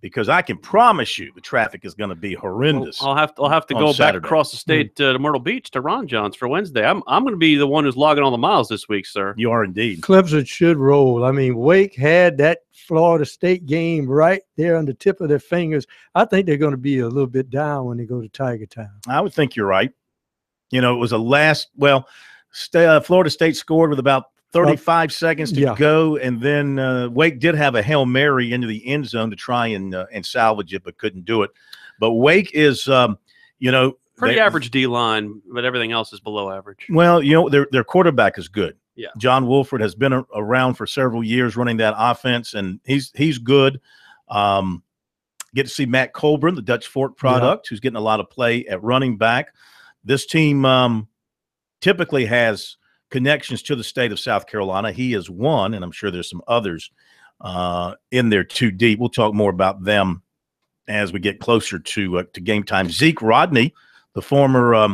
because I can promise you the traffic is going to be horrendous. I'll have to go back across the state to Myrtle Beach to Ron John's for Wednesday. I'm going to be the one who's logging all the miles this week, sir. You are indeed. Clemson should roll. I mean, Wake had that Florida State game right there on the tip of their fingers. I think they're going to be a little bit down when they go to Tiger Town. I would think you're right. You know, it was Florida State scored with about 35 seconds to go, and then Wake did have a Hail Mary into the end zone to try and salvage it, but couldn't do it. But Wake is, pretty average D-line, but everything else is below average. Well, their quarterback is good. Yeah. John Wolford has been around for several years running that offense, and he's good. Get to see Matt Colburn, the Dutch Fork product, who's getting a lot of play at running back. This team typically has connections to the state of South Carolina. He is one, and I'm sure there's some others in there too deep. We'll talk more about them as we get closer to game time. Zeke Rodney, the former, I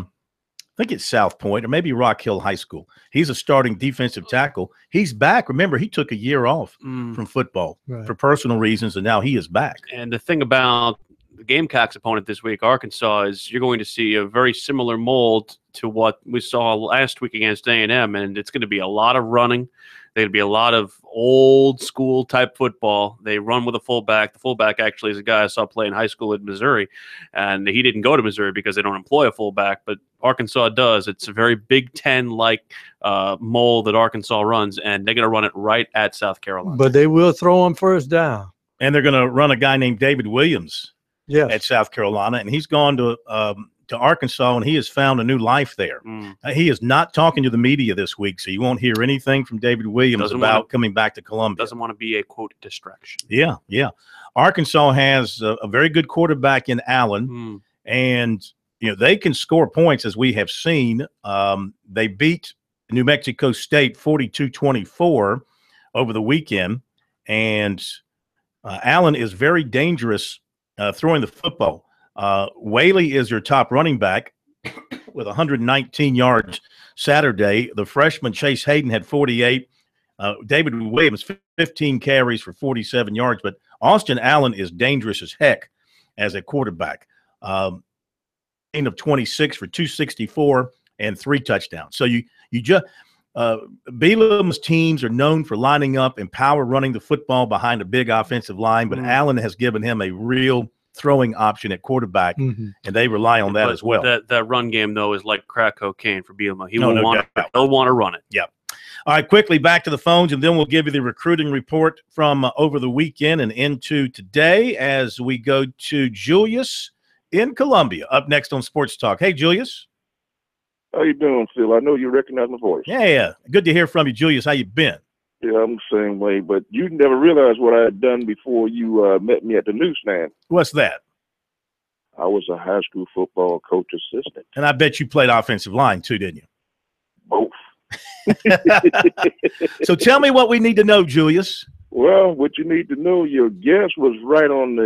think it's South Point or maybe Rock Hill High School. He's a starting defensive tackle. He's back. Remember, he took a year off from football for personal reasons, and now he is back. And the thing about the Gamecocks opponent this week, Arkansas, is you're going to see a very similar mold to what we saw last week against A&M, and it's going to be a lot of running. There's going to be a lot of old school type football. They run with a fullback. The fullback actually is a guy I saw play in high school at Missouri, and he didn't go to Missouri because they don't employ a fullback, but Arkansas does. It's a very Big Ten-like mold that Arkansas runs, and they're going to run it right at South Carolina. But they will throw them first down. And they're going to run a guy named David Williams at South Carolina, and he's gone to Arkansas, and he has found a new life there. He is not talking to the media this week, so you won't hear anything from David Williams about coming back to Columbia. Doesn't want to be a, quote, distraction. Yeah. Arkansas has a very good quarterback in Allen, and they can score points, as we have seen. They beat New Mexico State 42-24 over the weekend, and Allen is very dangerous throwing the football. Whaley is your top running back with 119 yards Saturday. The freshman Chase Hayden had 48. David Williams, 15 carries for 47 yards. But Austin Allen is dangerous as heck as a quarterback. Of 26 for 264 and 3 touchdowns. So you just Belam's teams are known for lining up and power running the football behind a big offensive line, but Allen has given him a real throwing option at quarterback, and they rely on that as well. That run game, though, is like crack cocaine for Bielema. He'll want to run it. Yeah. All right, quickly back to the phones, and then we'll give you the recruiting report from over the weekend and into today as we go to Julius in Columbia, up next on Sports Talk. Hey, Julius. How you doing, Phil? I know you recognize my voice. Yeah. Good to hear from you, Julius. How you been? Yeah, I'm the same way, but you never realized what I had done before you met me at the newsstand. What's that? I was a high school football coach assistant. And I bet you played offensive line too, didn't you? Both. So tell me what we need to know, Julius. Well, what you need to know, your guest was right on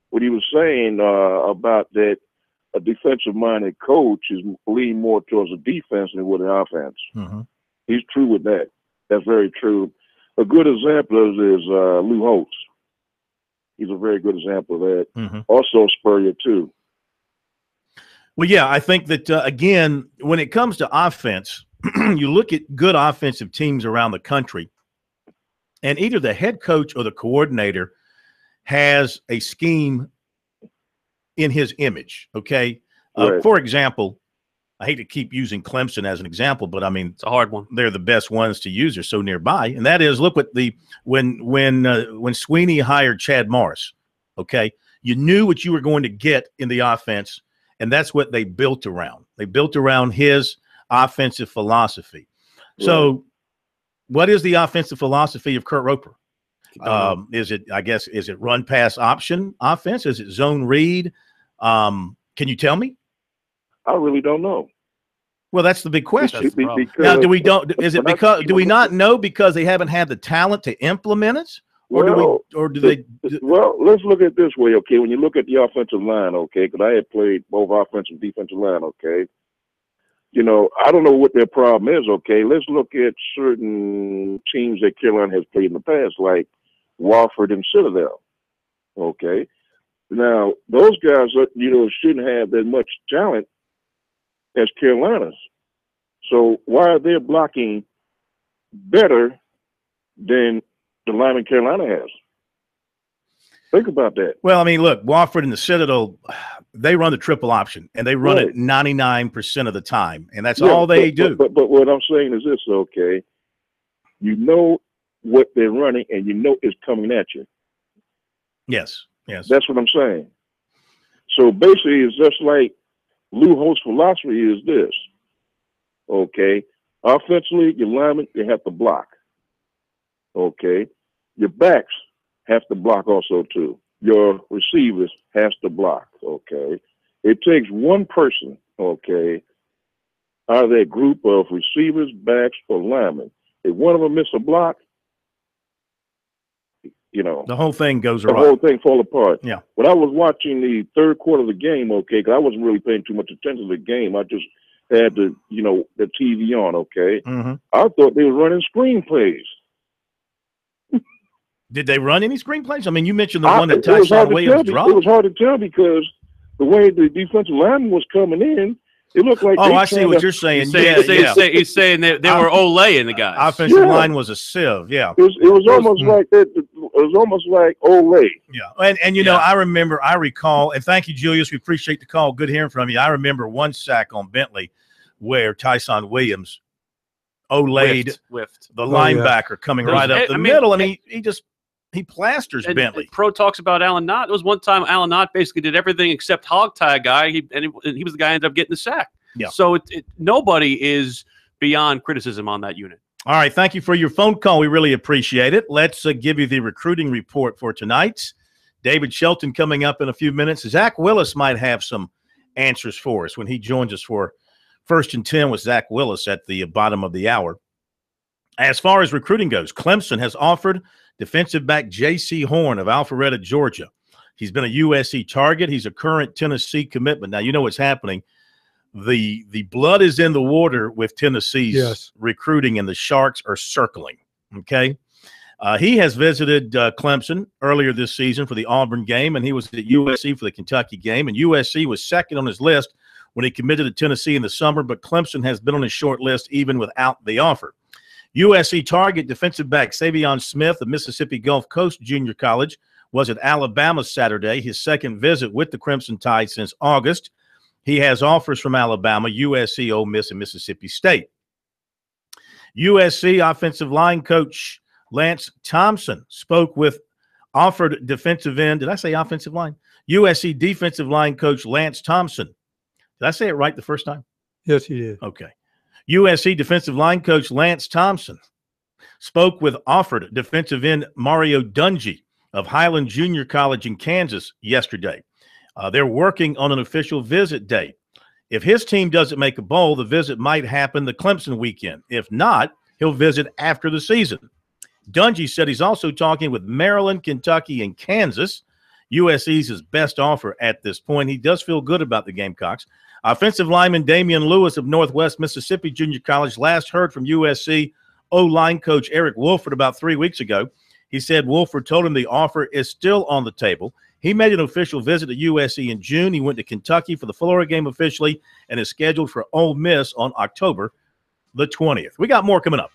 what he was saying about that a defensive-minded coach is leaning more towards a defense than with an offense. He's true with that. That's very true. A good example is Lou Holtz. He's a very good example of that. Also Spurrier, too. Well, yeah, I think that, again, when it comes to offense, you look at good offensive teams around the country, and either the head coach or the coordinator has a scheme in his image. Okay. Right. For example, I hate to keep using Clemson as an example, but I mean, it's a hard one. They're the best ones to use. They're so nearby. And that is, look what when Sweeney hired Chad Morris, okay, you knew what you were going to get in the offense, and that's what they built around. They built around his offensive philosophy. Right. So what is the offensive philosophy of Kurt Roper? Is it run pass option offense? Is it zone read? Can you tell me? I really don't know. Well, that's the big question. Now, do we not know because they haven't had the talent to implement it? Well, let's look at it this way, okay? When you look at the offensive line, okay, because I had played both offensive and defensive line, okay? You know, I don't know what their problem is, okay? Let's look at certain teams that Carolina has played in the past, like Wofford and Citadel, okay? Now, those guys, shouldn't have that much talent as Carolina's. So why are they blocking better than the lineman Carolina has? Think about that. Well, I mean, look, Wofford and the Citadel, they run the triple option, and they run it 99% of the time, and that's all they do. But what I'm saying is this, okay? You know what they're running, and you know it's coming at you. Yes. That's what I'm saying. So basically, it's just like Lou Holtz's philosophy is this, okay? Offensively, your linemen, they have to block, okay? Your backs have to block also, too. Your receivers has to block, okay? It takes one person, okay, out of that group of receivers, backs, or linemen. If one of them miss a block, the whole thing goes awry. The whole thing fall apart. Yeah. When I was watching the third quarter of the game, okay, because I wasn't really paying too much attention to the game. I just had the TV on, okay. Mm-hmm. I thought they were running screenplays. Did they run any screenplays? I mean, you mentioned the one that Tyson Williams dropped. It was hard to tell because the way the defensive lineman was coming in, it looked like. Oh, I see what you're saying. He's saying they were Olay in the guys. Offensive line was a sieve. Yeah, it was almost like that. It was almost like Olay. Yeah, and I recall, and thank you, Julius. We appreciate the call. Good hearing from you. I remember one sack on Bentley where Tyson Williams Olayed whiffed the linebacker coming right up the middle, and he plasters Bentley. Pro talks about Alan Knott. It was one time Alan Knott basically did everything except hog tie a guy. He was the guy who ended up getting the sack. Yeah. So nobody is beyond criticism on that unit. All right. Thank you for your phone call. We really appreciate it. Let's give you the recruiting report for tonight. David Shelton coming up in a few minutes. Zach Willis might have some answers for us when he joins us for First and 10 with Zach Willis at the bottom of the hour. As far as recruiting goes, Clemson has offered defensive back J.C. Horn of Alpharetta, Georgia. He's been a USC target. He's a current Tennessee commitment. Now, you know what's happening. The blood is in the water with Tennessee's recruiting, and the Sharks are circling, okay? He has visited Clemson earlier this season for the Auburn game, and he was at USC for the Kentucky game, and USC was second on his list when he committed to Tennessee in the summer, but Clemson has been on his short list even without the offer. USC target defensive back Savion Smith of Mississippi Gulf Coast Junior College was at Alabama Saturday, his second visit with the Crimson Tide since August. He has offers from Alabama, USC, Ole Miss, and Mississippi State. USC offensive line coach Lance Thompson spoke with offered defensive end. Did I say offensive line? USC defensive line coach Lance Thompson. Did I say it right the first time? Yes, you did. Okay. USC defensive line coach Lance Thompson spoke with offered defensive end Mario Dungy of Highland Junior College in Kansas yesterday. They're working on an official visit date. If his team doesn't make a bowl, the visit might happen the Clemson weekend. If not, he'll visit after the season. Dungy said he's also talking with Maryland, Kentucky, and Kansas. USC's his best offer at this point. He does feel good about the Gamecocks. Offensive lineman Damian Lewis of Northwest Mississippi Junior College last heard from USC O-line coach Eric Wolford about 3 weeks ago. He said Wolford told him the offer is still on the table. He made an official visit to USC in June. He went to Kentucky for the Florida game officially and is scheduled for Ole Miss on October the 20th. We got more coming up.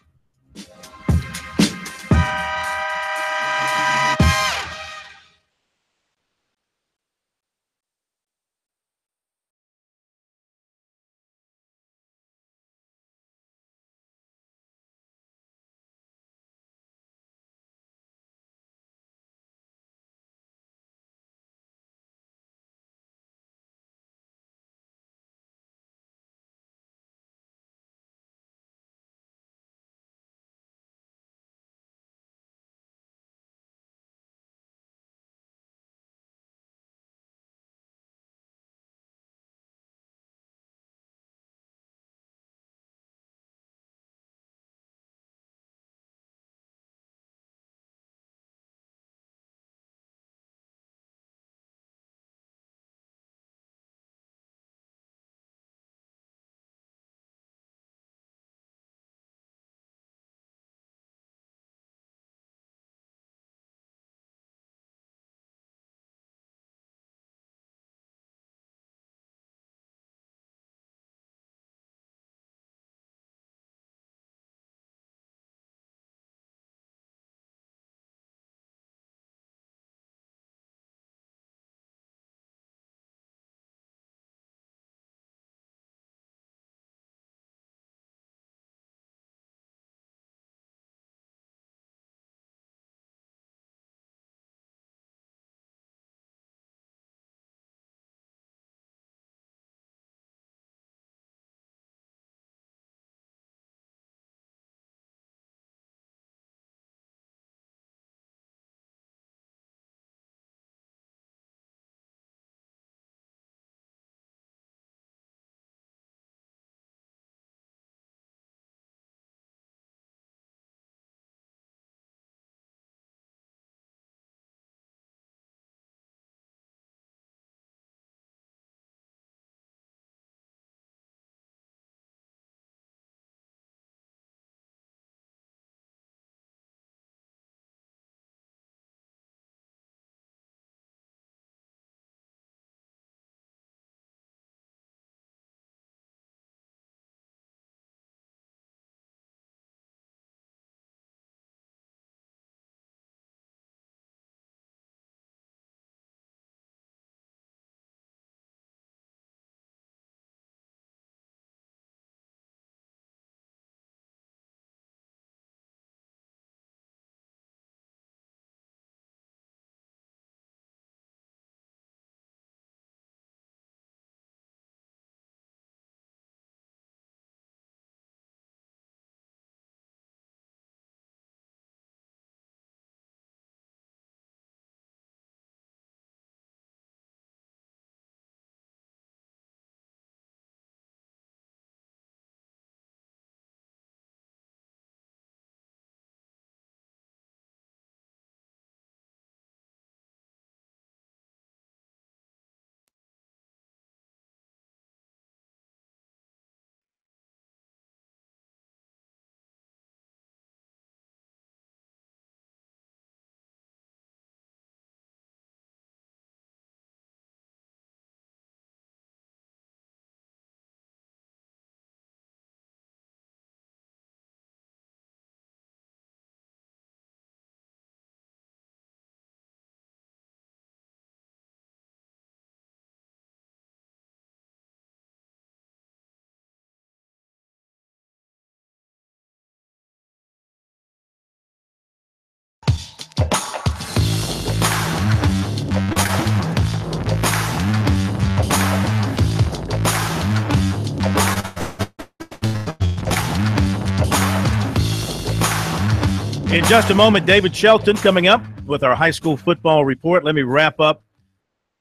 In just a moment, David Shelton coming up with our high school football report. Let me wrap up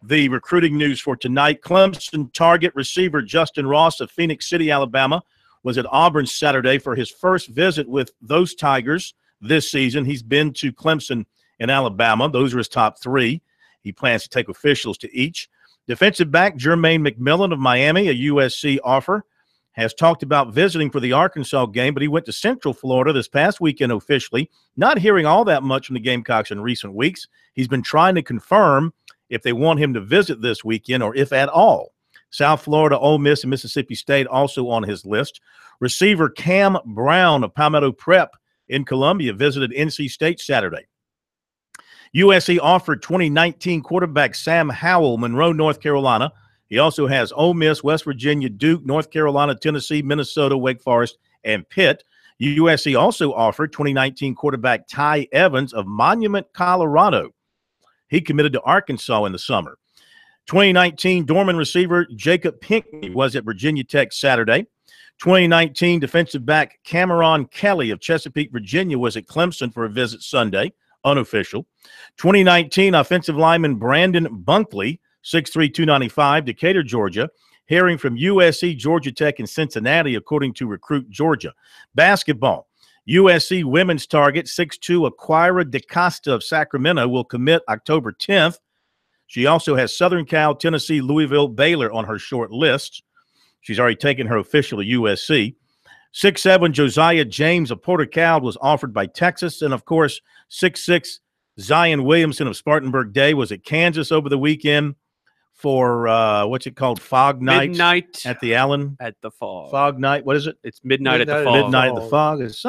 the recruiting news for tonight. Clemson target receiver Justin Ross of Phoenix City, Alabama, was at Auburn Saturday for his first visit with those Tigers this season. He's been to Clemson and Alabama. Those are his top three. He plans to take officials to each. Defensive back Jermaine McMillan of Miami, a USC offer, has talked about visiting for the Arkansas game, but he went to Central Florida this past weekend officially, not hearing all that much from the Gamecocks in recent weeks. He's been trying to confirm if they want him to visit this weekend or if at all. South Florida, Ole Miss, and Mississippi State also on his list. Receiver Cam Brown of Palmetto Prep in Columbia visited NC State Saturday. USC offered 2019 quarterback Sam Howell, Monroe, North Carolina. He also has Ole Miss, West Virginia, Duke, North Carolina, Tennessee, Minnesota, Wake Forest, and Pitt. USC also offered 2019 quarterback Ty Evans of Monument, Colorado. He committed to Arkansas in the summer. 2019 Dorman receiver Jacob Pinckney was at Virginia Tech Saturday. 2019 defensive back Cameron Kelly of Chesapeake, Virginia was at Clemson for a visit Sunday, unofficial. 2019 offensive lineman Brandon Bunkley, 6'3", 295, Decatur, Georgia, hearing from USC, Georgia Tech, and Cincinnati, according to Recruit Georgia. Basketball, USC women's target, 6'2", Aquira DeCosta of Sacramento, will commit October 10th. She also has Southern Cal, Tennessee, Louisville, Baylor on her short list. She's already taken her official to USC. 6'7", Josiah James of Porter Cal was offered by Texas. And, of course, 6'6", Zion Williamson of Spartanburg Day was at Kansas over the weekend for what's it called? Fog Night? Midnight at the Allen? At the Fog. Fog Night. What is it? It's Midnight at the Fog. Midnight at the Fog. It's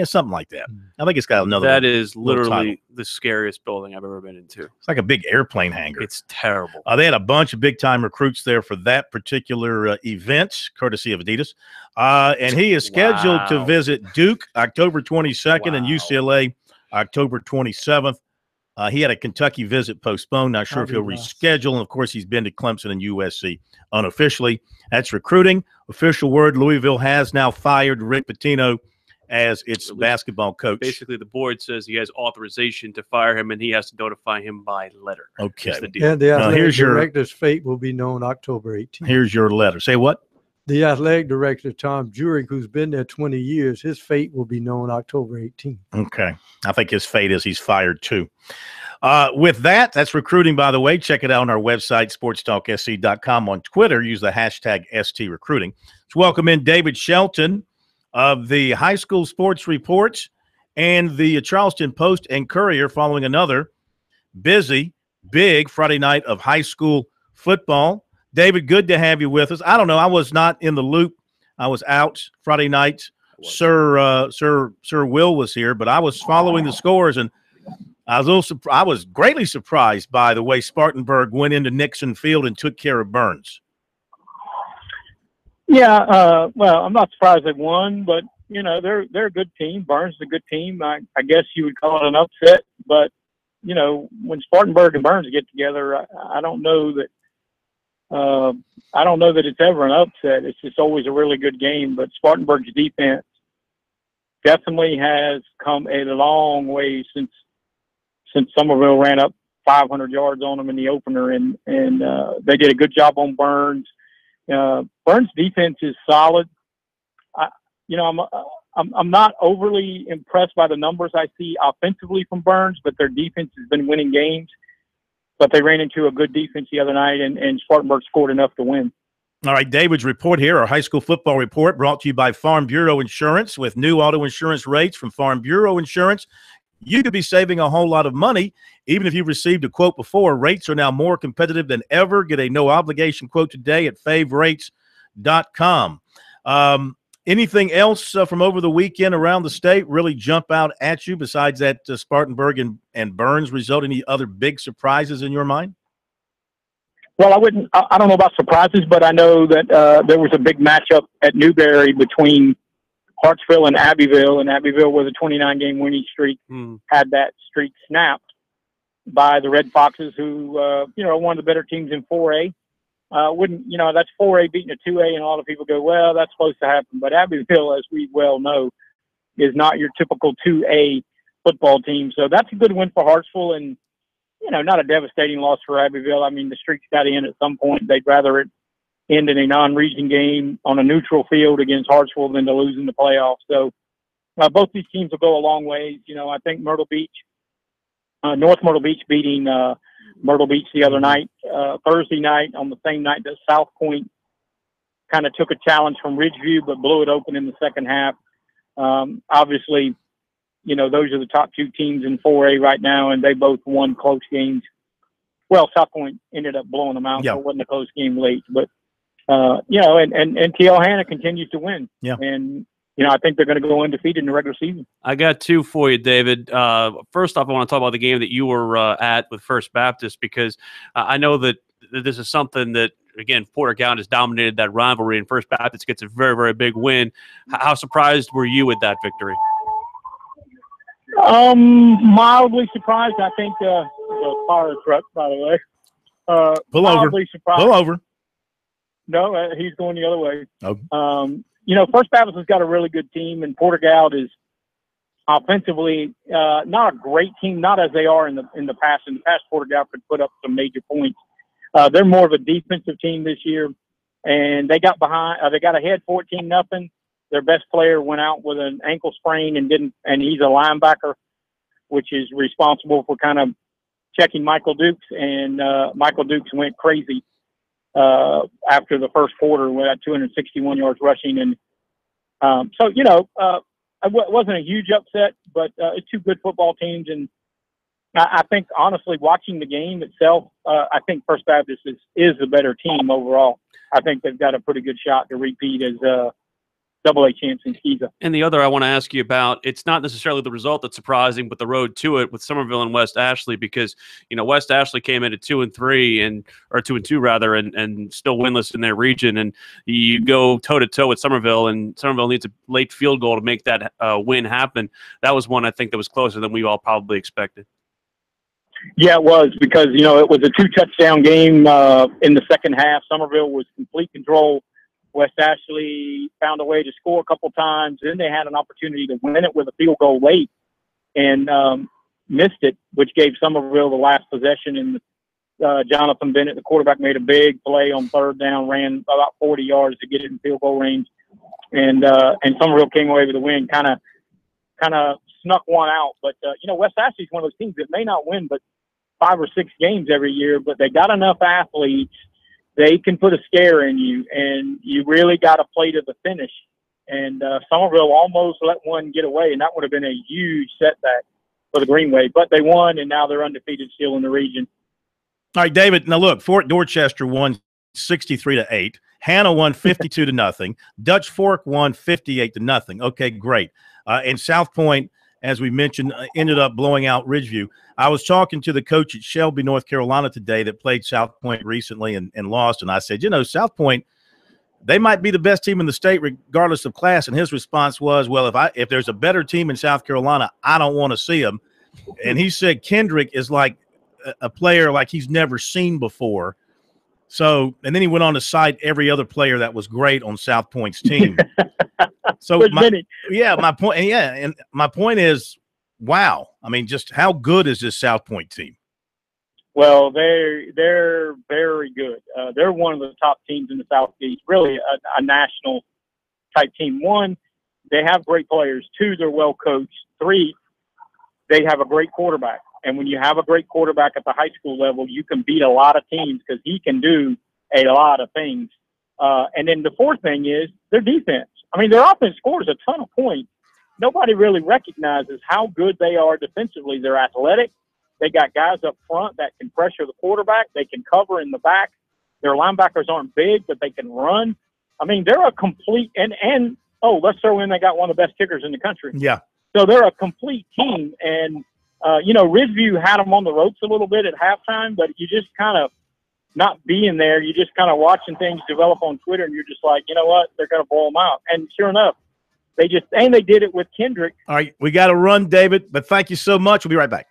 something like that. I think it's got another. That is title. literally the scariest building I've ever been into. It's like a big airplane hangar. It's terrible. They had a bunch of big-time recruits there for that particular event, courtesy of Adidas. And he is scheduled to visit Duke October 22nd and UCLA October 27th. He had a Kentucky visit postponed. Not sure if he'll reschedule. And, of course, he's been to Clemson and USC unofficially. That's recruiting. Official word, Louisville has now fired Rick Pitino as its basketball coach. Basically, the board says he has authorization to fire him, and he has to notify him by letter. Okay. And the athletic director's fate will be known October 18th. Here's your letter. Say what? The athletic director, Tom Jurek, who's been there 20 years, his fate will be known October 18th. Okay. I think his fate is he's fired too. With that, that's recruiting, by the way. Check it out on our website, SportsTalkSC.com. On Twitter, use the hashtag STRecruiting. Let's welcome in David Shelton of the High School Sports Reports and the Charleston Post and Courier following another busy, big Friday night of high school football. David, good to have you with us. I don't know. I was not in the loop. I was out Friday night. Sir Will was here, but I was following the scores, and I was greatly surprised by the way Spartanburg went into Nixon Field and took care of Burns. Yeah, well, I'm not surprised they won, but you know they're a good team. Burns is a good team. I guess you would call it an upset, but you know when Spartanburg and Burns get together, I don't know that. I don't know that it's ever an upset. It's just always a really good game. But Spartanburg's defense definitely has come a long way since Somerville ran up 500 yards on them in the opener, and they did a good job on Burns. Burns' defense is solid. I'm not overly impressed by the numbers I see offensively from Burns, but their defense has been winning games. But they ran into a good defense the other night, and Spartanburg scored enough to win. All right, David's report here, our high school football report, brought to you by Farm Bureau Insurance. With new auto insurance rates from Farm Bureau Insurance, you could be saving a whole lot of money. Even if you've received a quote before, rates are now more competitive than ever. Get a no-obligation quote today at favrates.com. Anything else from over the weekend around the state really jump out at you besides that Spartanburg and Burns result? Any other big surprises in your mind? Well, I don't know about surprises, but I know that there was a big matchup at Newberry between Hartsville and Abbeville, and Abbeville with a 29-game winning streak had that streak snapped by the Red Foxes, who are one of the better teams in 4A. That's 4A beating a 2A, and a lot of people go, well, that's supposed to happen. But Abbeville, as we well know, is not your typical 2A football team. So that's a good win for Hartsville, and not a devastating loss for Abbeville. I mean, the streak's got to end at some point. They'd rather it end in a non-region game on a neutral field against Hartsville than to lose in the playoffs. So both these teams will go a long ways. I think Myrtle Beach, North Myrtle Beach beating Myrtle Beach the other night, Thursday night, on the same night that South Point kind of took a challenge from Ridgeview but blew it open in the second half. Obviously, those are the top two teams in 4A right now, and they both won close games. Well, South Point ended up blowing them out, so it wasn't a close game late. But, and TL Hanna continues to win. Yeah. And, I think they're going to go undefeated in the regular season. I got two for you, David. First off, I want to talk about the game that you were at with First Baptist, because I know that this is something that, again, Porter County has dominated that rivalry, and First Baptist gets a very, very big win. How surprised were you with that victory? Mildly surprised. I think the fire truck, by the way. Pull over. Surprised. Pull over. No, he's going the other way. Oh. First Baptist has got a really good team, and Porter Goud is offensively not a great team, not as they are in the past. In the past, Porter Goud could put up some major points. They're more of a defensive team this year, and they got behind. They got ahead 14-0. Their best player went out with an ankle sprain and he's a linebacker, which is responsible for kind of checking Michael Dukes. And Michael Dukes went crazy after the first quarter with that 261 yards rushing. And it wasn't a huge upset, but it's two good football teams. And I think, honestly, watching the game itself, I think First Baptist is the better team overall. I think they've got a pretty good shot to repeat as AA champs in Skeeza. And the other I want to ask you about, it's not necessarily the result that's surprising, but the road to it with Somerville and West Ashley, because West Ashley came in at 2-3 or 2-2 rather, and still winless in their region, and you go toe to toe with Somerville, and Somerville needs a late field goal to make that win happen. That was one I think that was closer than we all probably expected. Yeah, it was, because it was a 2-touchdown game in the second half. Somerville was complete control. West Ashley found a way to score a couple times. Then they had an opportunity to win it with a field goal late and missed it, which gave Somerville the last possession. And Jonathan Bennett, the quarterback, made a big play on third down, ran about 40 yards to get it in field goal range. And Somerville came away with a win, kind of snuck one out. But, West Ashley's one of those teams that may not win but 5 or 6 games every year, but they got enough athletes. They can put a scare in you, and you really got to play to the finish. And Somerville almost let one get away, and that would have been a huge setback for the Greenway. But they won, and now they're undefeated still in the region. All right, David. Now look, Fort Dorchester won 63-8. Hannah won 52-0. Dutch Fork won 58-0. Okay, great. And South Point, as we mentioned, ended up blowing out Ridgeview. I was talking to the coach at Shelby, North Carolina today that played South Point recently and lost, and I said, South Point, they might be the best team in the state regardless of class. And his response was, well, if there's a better team in South Carolina, I don't want to see them. And he said Kendrick is like a player like he's never seen before. So, and then he went on to cite every other player that was great on South Point's team. So, my point is, wow. I mean, just how good is this South Point team? Well, they're very good. They're one of the top teams in the Southeast, really a national type team. 1, they have great players. 2, they're well coached. 3, they have a great quarterback. And when you have a great quarterback at the high school level, you can beat a lot of teams because he can do a lot of things. And then the 4th thing is their defense. I mean, their offense scores a ton of points. Nobody really recognizes how good they are defensively. They're athletic. They got guys up front that can pressure the quarterback. They can cover in the back. Their linebackers aren't big, but they can run. I mean, they're a complete and let's throw in they got one of the best kickers in the country. Yeah. So they're a complete team. And, Ridgeview had them on the ropes a little bit at halftime, but you just kind of not being there, you just kind of watching things develop on Twitter, and you're just like, you know what, they're going to blow them out. And sure enough, they did it with Kendrick. All right, we got to run, David, but thank you so much. We'll be right back.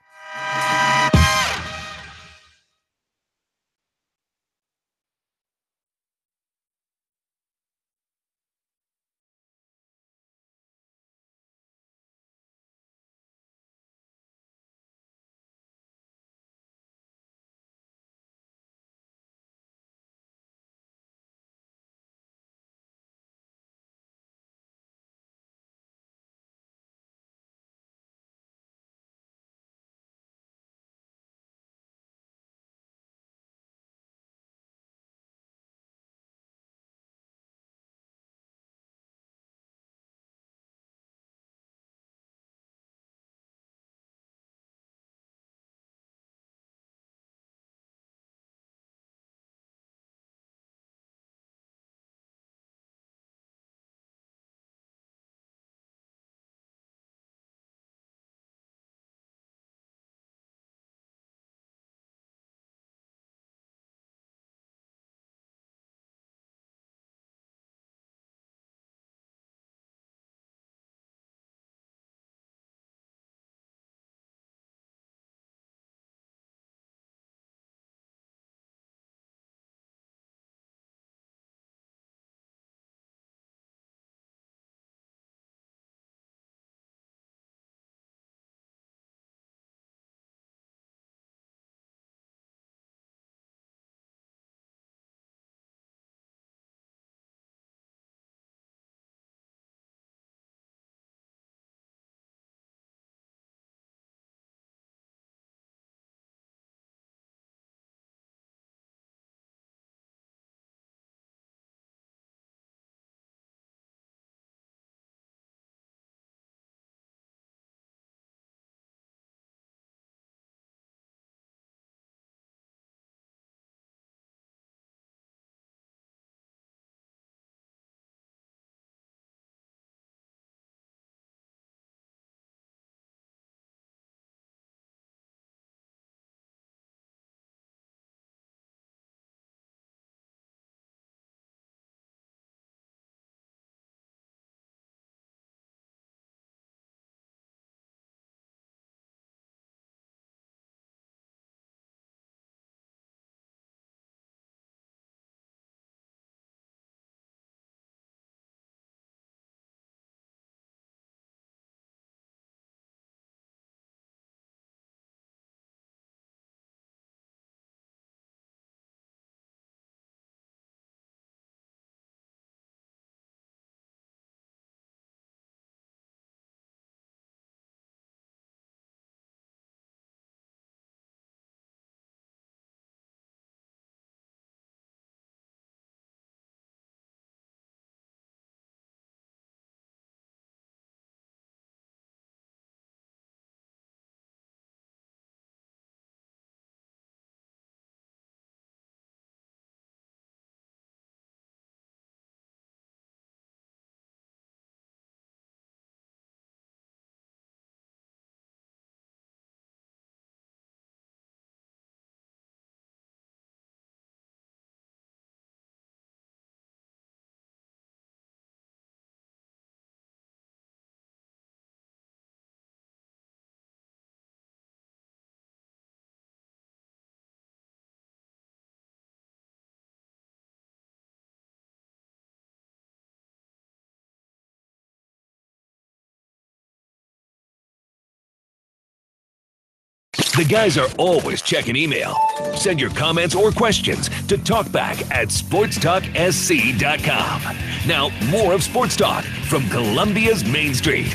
The guys are always checking email. Send your comments or questions to talkback@sportstalksc.com. Now, more of Sports Talk from Columbia's Main Street.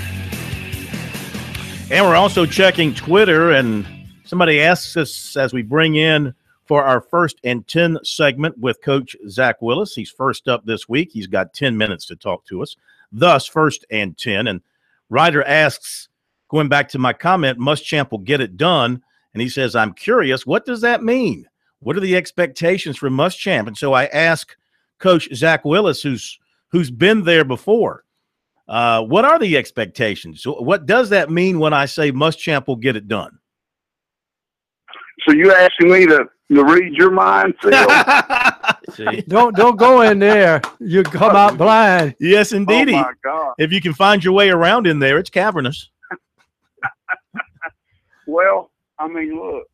And we're also checking Twitter, and somebody asks us as we bring in for our 1st and 10 segment with Coach Zach Willis. He's first up this week. He's got 10 minutes to talk to us, thus 1st and 10. And Ryder asks, going back to my comment, Muschamp will get it done. And he says, I'm curious, what does that mean? What are the expectations for Muschamp? And so I ask Coach Zach Willis, who's been there before, what are the expectations? So what does that mean when I say Muschamp will get it done? So you asking me to read your mind, Phil? Don't go in there. You come out blind. Yes, indeed. Oh, my God. If you can find your way around in there, it's cavernous. Well, I mean, look,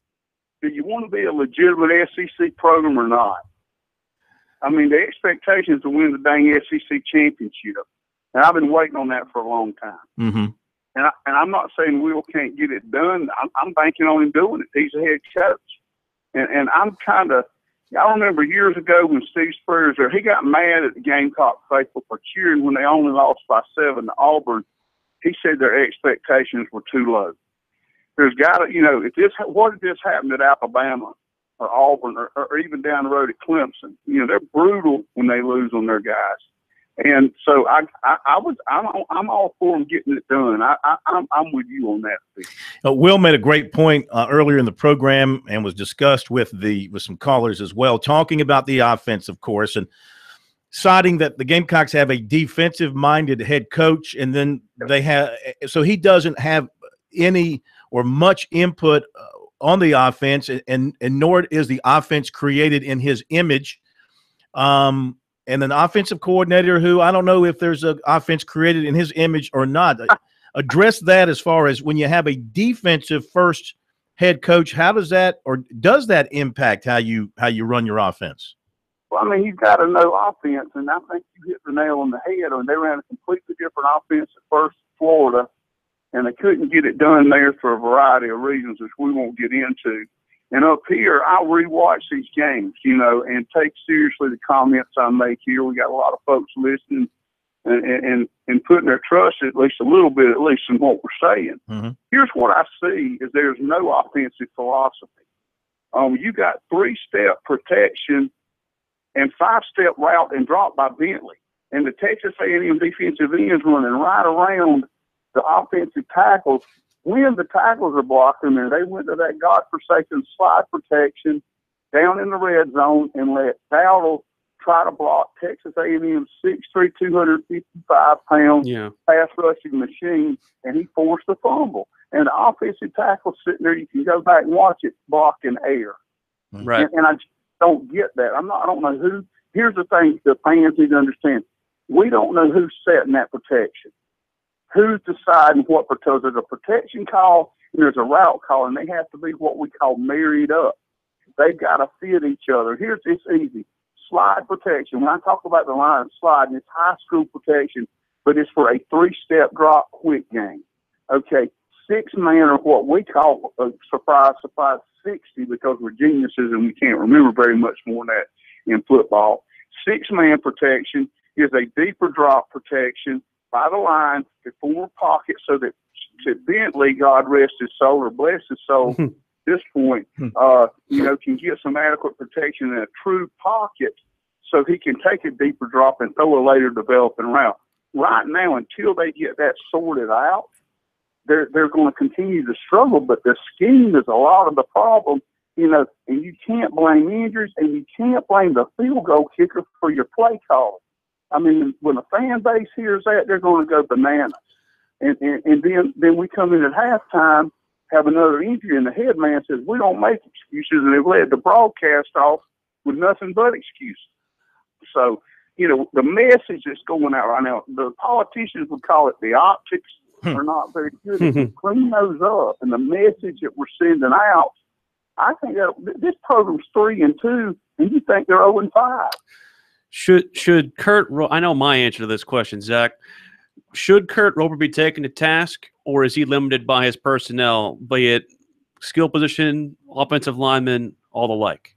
do you want to be a legitimate SEC program or not? I mean, the expectation is to win the dang SEC championship. And I've been waiting on that for a long time. Mm-hmm. And I'm not saying Will can't get it done. I'm banking on him doing it. He's a head coach. And I'm kind of – I remember years ago when Steve Spurrier was there, he got mad at the Gamecock faithful for cheering when they only lost by 7 to Auburn. He said their expectations were too low. There's got to – what if this happened at Alabama or Auburn or even down the road at Clemson? They're brutal when they lose on their guys. And so I'm all for them getting it done. I'm with you on that. Will made a great point earlier in the program and was discussed with some callers as well, talking about the offense, of course, and citing that the Gamecocks have a defensive-minded head coach, and then so he doesn't have any or much input on the offense, and nor is the offense created in his image. And an offensive coordinator who I don't know if there's an offense created in his image or not. Address that as far as when you have a defensive first head coach, how does that or does that impact how you run your offense? Well, I mean, you've got to know offense, and I think you hit the nail on the head. I mean, they ran a completely different offense at first Florida, and they couldn't get it done there for a variety of reasons, which we won't get into. And up here, I'll rewatch these games, and take seriously the comments I make here. We got a lot of folks listening and putting their trust at least a little bit, at least in what we're saying. Mm-hmm. Here's what I see is there's no offensive philosophy. You got 3-step protection and 5-step route and drop by Bentley. And the Texas A&M defensive ends running right around the offensive tackles. When the tackles are blocking there, they went to that godforsaken slide protection down in the red zone and let Dowdle try to block Texas A&M's 6'3", 255-pound pass rushing machine, and he forced a fumble. And the offensive tackle sitting there, you can go back and watch it, block in air. Right. And I just don't get that. I don't know who. Here's the thing the fans need to understand. We don't know who's setting that protection. Who's deciding what, because there's a protection call and there's a route call, and they have to be what we call married up. They've got to fit each other. It's easy. Slide protection. When I talk about the line of sliding, it's high school protection, but it's for a 3-step drop quick game. Okay, 6-man or what we call a surprise 60, because we're geniuses and we can't remember very much more than that in football. 6-man protection is a deeper drop protection by the line to form a pocket so that Bentley, God rest his soul or bless his soul, at this point, can get some adequate protection in a true pocket so he can take a deeper drop and throw a later developing route. Right now, until they get that sorted out, they're going to continue to struggle, but the scheme is a lot of the problem, and you can't blame injuries and you can't blame the field goal kicker for your play calling. I mean, when the fan base hears that, they're going to go bananas. And then we come in at halftime, have another injury, and the head man says, we don't make excuses, and they've led the broadcast off with nothing but excuses. So, the message that's going out right now, the politicians would call it the optics are not very good. If you clean those up, and the message that we're sending out, I think that this program's 3-2, and you think they're 0-5. Should Kurt? I know my answer to this question, Zach. Should Kurt Roper be taken to task, or is he limited by his personnel, be it skill position, offensive linemen, all the like?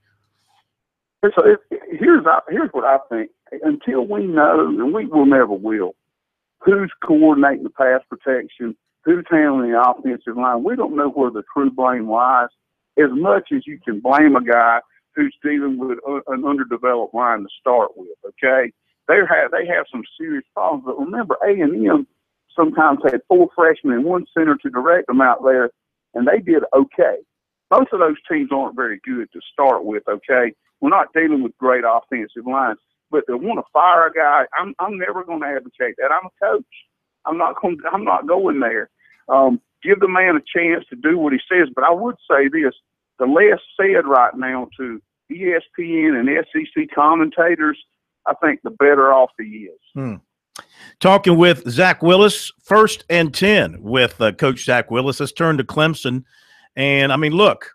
So here's what I think. Until we know, and we will never will, who's coordinating the pass protection, who's handling the offensive line, we don't know where the true blame lies. As much as you can blame a guy who's dealing with an underdeveloped line to start with, okay? They have some serious problems. But remember, A&M sometimes had 4 freshmen and 1 center to direct them out there, and they did okay. Most of those teams aren't very good to start with, okay? We're not dealing with great offensive lines. But to want to fire a guy, I'm never going to advocate that. I'm a coach. I'm not going there. Give the man a chance to do what he says. But I would say this: the less said right now to ESPN and SEC commentators, I think the better off he is. Talking with Zach Willis, 1st and 10 with Coach Zach Willis. Let's turn to Clemson. And, I mean, look,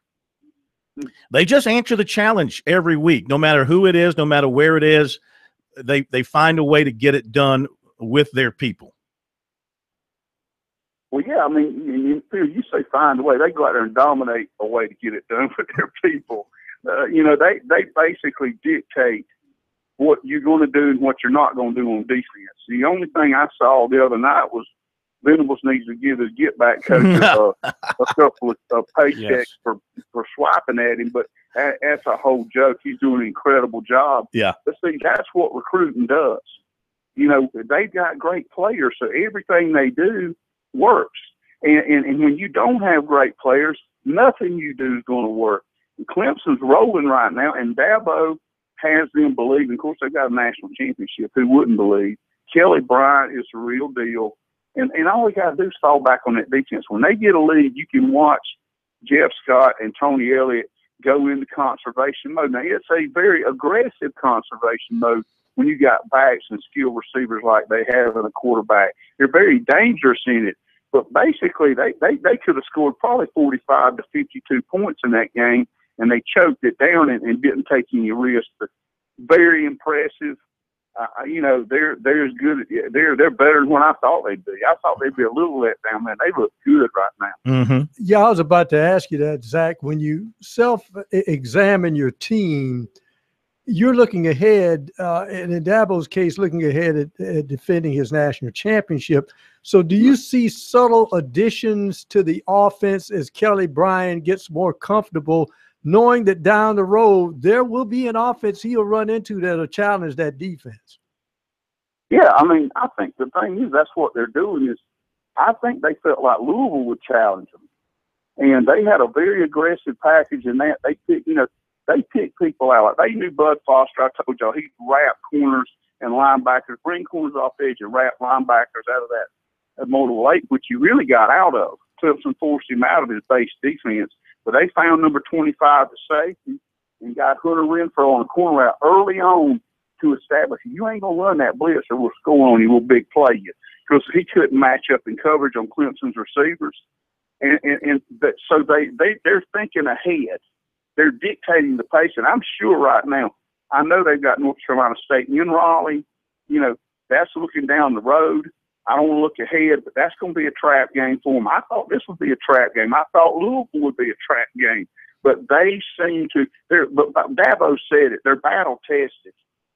they just answer the challenge every week, no matter who it is, no matter where it is. They find a way to get it done with their people. Well, yeah, I mean, you say find a way. They go out there and dominate a way to get it done with their people. They basically dictate what you're going to do and what you're not going to do on defense. The only thing I saw the other night was Venables needs to give his get-back coach a couple of paychecks for swiping at him, but that's a whole joke. He's doing an incredible job. Yeah. But see, that's what recruiting does. They've got great players, so everything they do works. And when you don't have great players, nothing you do is going to work. And Clemson's rolling right now, and Dabo has them believing. Of course, they've got a national championship. Who wouldn't believe? Kelly Bryant is the real deal. And all we got to do is fall back on that defense. When they get a lead, you can watch Jeff Scott and Tony Elliott go into conservation mode. Now, it's a very aggressive conservation mode when you got backs and skilled receivers like they have in a quarterback. They're very dangerous in it. But basically, they could have scored probably 45 to 52 points in that game, and they choked it down and didn't take any risks. But very impressive. They're as good. They're better than what I thought they'd be. I thought they'd be a little let down, man. They look good right now. Mm-hmm. Yeah, I was about to ask you that, Zach. When you self-examine your team, you're looking ahead, and in Dabo's case, looking ahead at defending his national championship. So do you see subtle additions to the offense as Kelly Bryant gets more comfortable, knowing that down the road there will be an offense he'll run into that'll challenge that defense? Yeah, I mean, I think the thing is that's what they're doing is I think they felt like Louisville would challenge them. And they had a very aggressive package in that. They picked people out. Like they knew Bud Foster. I told y'all he'd wrap corners and linebackers, bring corners off the edge and wrap linebackers out of that mortal lake, which you really got out of. Clemson forced him out of his base defense. But they found number 25 to safety and got Hunter Renfro on the corner route early on to establish you ain't going to run that blitz or we'll score on you, we'll big play you. Because he couldn't match up in coverage on Clemson's receivers. So they're thinking ahead. They're dictating the pace. And I'm sure right now, I know they've got North Carolina State in Raleigh. That's looking down the road. I don't want to look ahead, but that's going to be a trap game for them. I thought this would be a trap game. I thought Louisville would be a trap game. But they seem to – but Dabo said it. They're battle-tested.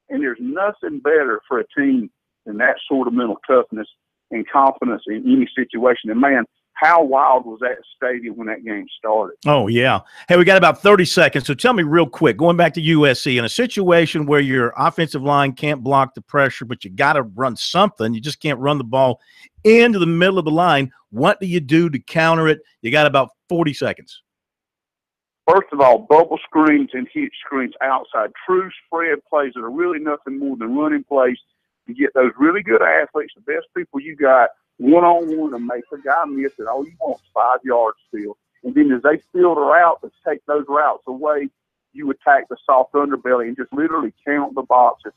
And there's nothing better for a team than that sort of mental toughness and confidence in any situation. And, man, how wild was that stadium when that game started? Oh, yeah. Hey, we got about 30 seconds. So tell me real quick, going back to USC, in a situation where your offensive line can't block the pressure, but you got to run something, you just can't run the ball into the middle of the line, what do you do to counter it? You got about 40 seconds. First of all, bubble screens and hit screens outside, true spread plays that are really nothing more than running plays to get those really good athletes, the best people you got, one-on-one to make the guy miss it. All you want is 5 yards still. And then as they fill the route, to take those routes away, you attack the soft underbelly and just literally count the boxes.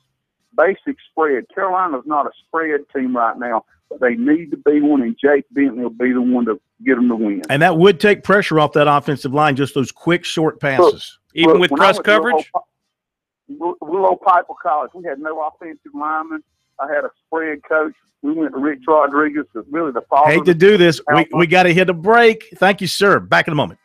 Basic spread. Carolina's not a spread team right now, but they need to be one, and Jake Bentley will be the one to get them to win. And that would take pressure off that offensive line, just those quick, short passes. Even with press coverage? Willow Piper College, we had no offensive linemen. I had a spread coach. We went to Rich Rodriguez, really the father. Hate to do this. We got to hit a break. Thank you, sir. Back in a moment.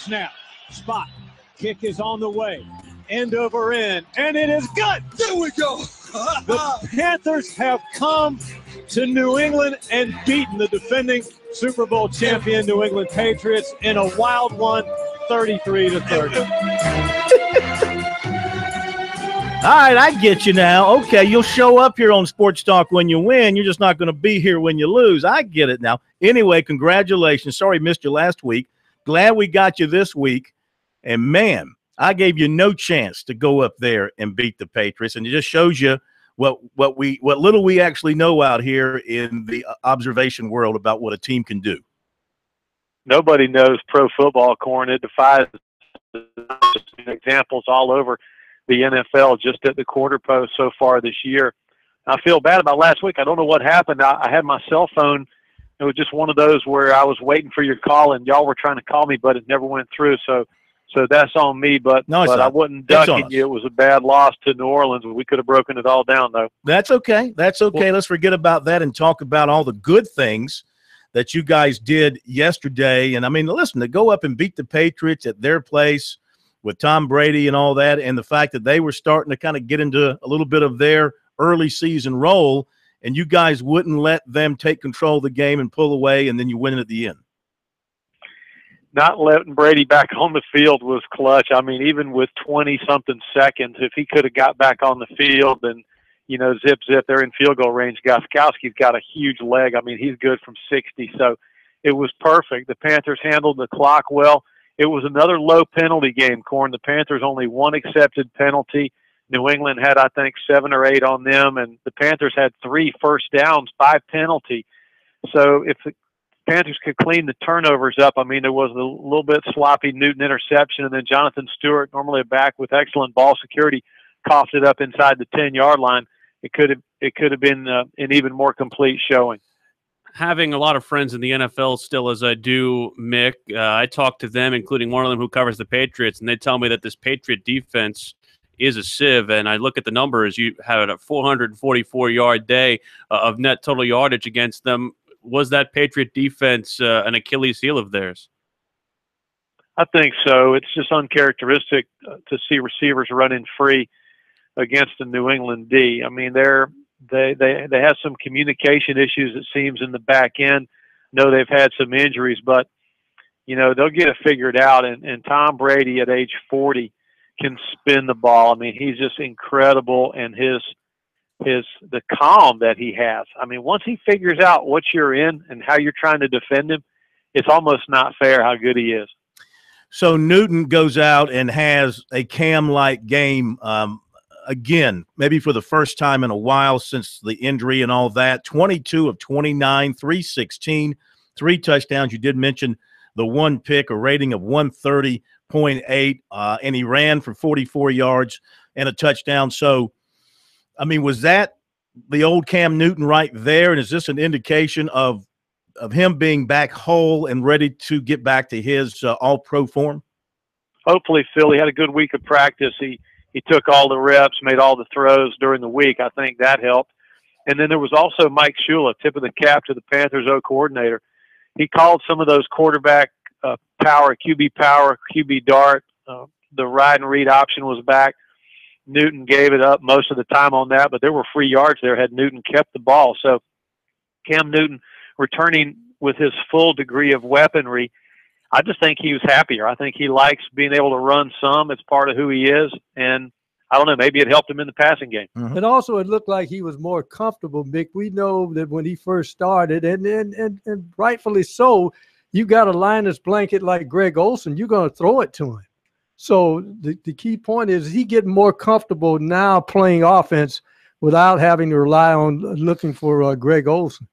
snap. Spot. Kick is on the way. End over end. And it is good. There we go. The Panthers have come to New England and beaten the defending Super Bowl champion New England Patriots in a wild one, 33-30. All right, I get you now. Okay, you'll show up here on Sports Talk when you win. You're just not going to be here when you lose. I get it now. Anyway, congratulations. Sorry I missed you last week. Glad we got you this week. And, man, I gave you no chance to go up there and beat the Patriots. And it just shows you what little we actually know out here in the observation world about what a team can do. Nobody knows pro football, Corn. It defies examples all over the NFL just at the quarter post so far this year. I feel bad about last week. I don't know what happened. I had my cell phone. It was just one of those where I was waiting for your call and y'all were trying to call me, but it never went through. So that's on me, but I wasn't ducking you. It was a bad loss to New Orleans. We could have broken it all down, though. That's okay. That's okay. Let's forget about that and talk about all the good things that you guys did yesterday. And, I mean, listen, to go up and beat the Patriots at their place with Tom Brady and all that, and the fact that they were starting to kind of get into a little bit of their early season role, and you guys wouldn't let them take control of the game and pull away, and then you win it at the end. Not letting Brady back on the field was clutch. I mean, even with 20-something seconds, if he could have got back on the field and, you know, zip, they're in field goal range. Gostkowski's got a huge leg. I mean, he's good from 60. So it was perfect. The Panthers handled the clock well. It was another low penalty game, Corn. The Panthers only one accepted penalty. New England had, I think, 7 or 8 on them, and the Panthers had 3 first downs by penalty. So if the Panthers could clean the turnovers up, I mean, there was a little bit sloppy Newton interception, and then Jonathan Stewart, normally a back with excellent ball security, coughed it up inside the 10-yard line. It could have been an even more complete showing. Having a lot of friends in the NFL still, as I do, Mick, I talk to them, including one of them who covers the Patriots, and they tell me that this Patriot defense is a sieve. And I look at the numbers. You had a 444-yard day of net total yardage against them. Was that Patriot defense an Achilles heel of theirs? I think so. It's just uncharacteristic to see receivers running free against the New England D. I mean, they have some communication issues, it seems, in the back end. No, they've had some injuries, but, you know, they'll get it figured out. And Tom Brady at age 40 can spin the ball. I mean, he's just incredible, and the calm that he has. I mean, once he figures out what you're in and how you're trying to defend him, it's almost not fair how good he is. So Newton goes out and has a Cam-like game again, maybe for the first time in a while since the injury and all that. 22 of 29, 316, 3 touchdowns. You did mention the 1 pick, a rating of 130.8, and he ran for 44 yards and a touchdown. So, I mean, was that the old Cam Newton right there? And is this an indication of him being back whole and ready to get back to his all-pro form? Hopefully, Phil. He had a good week of practice. He took all the reps, made all the throws during the week. I think that helped. And then there was also Mike Shula, tip of the cap to the Panthers' O coordinator. He called some of those quarterback power, QB dart. The ride and read option was back. Newton gave it up most of the time on that, but there were free yards there had Newton kept the ball. So Cam Newton returning with his full degree of weaponry, I just think he was happier. I think he likes being able to run some. It's part of who he is. And I don't know, maybe it helped him in the passing game. Mm-hmm. And also it looked like he was more comfortable, Mick. We know that when he first started, and rightfully so, you got a Linus blanket like Greg Olsen, you're going to throw it to him. So the key point is he getting more comfortable now playing offense without having to rely on looking for Greg Olsen.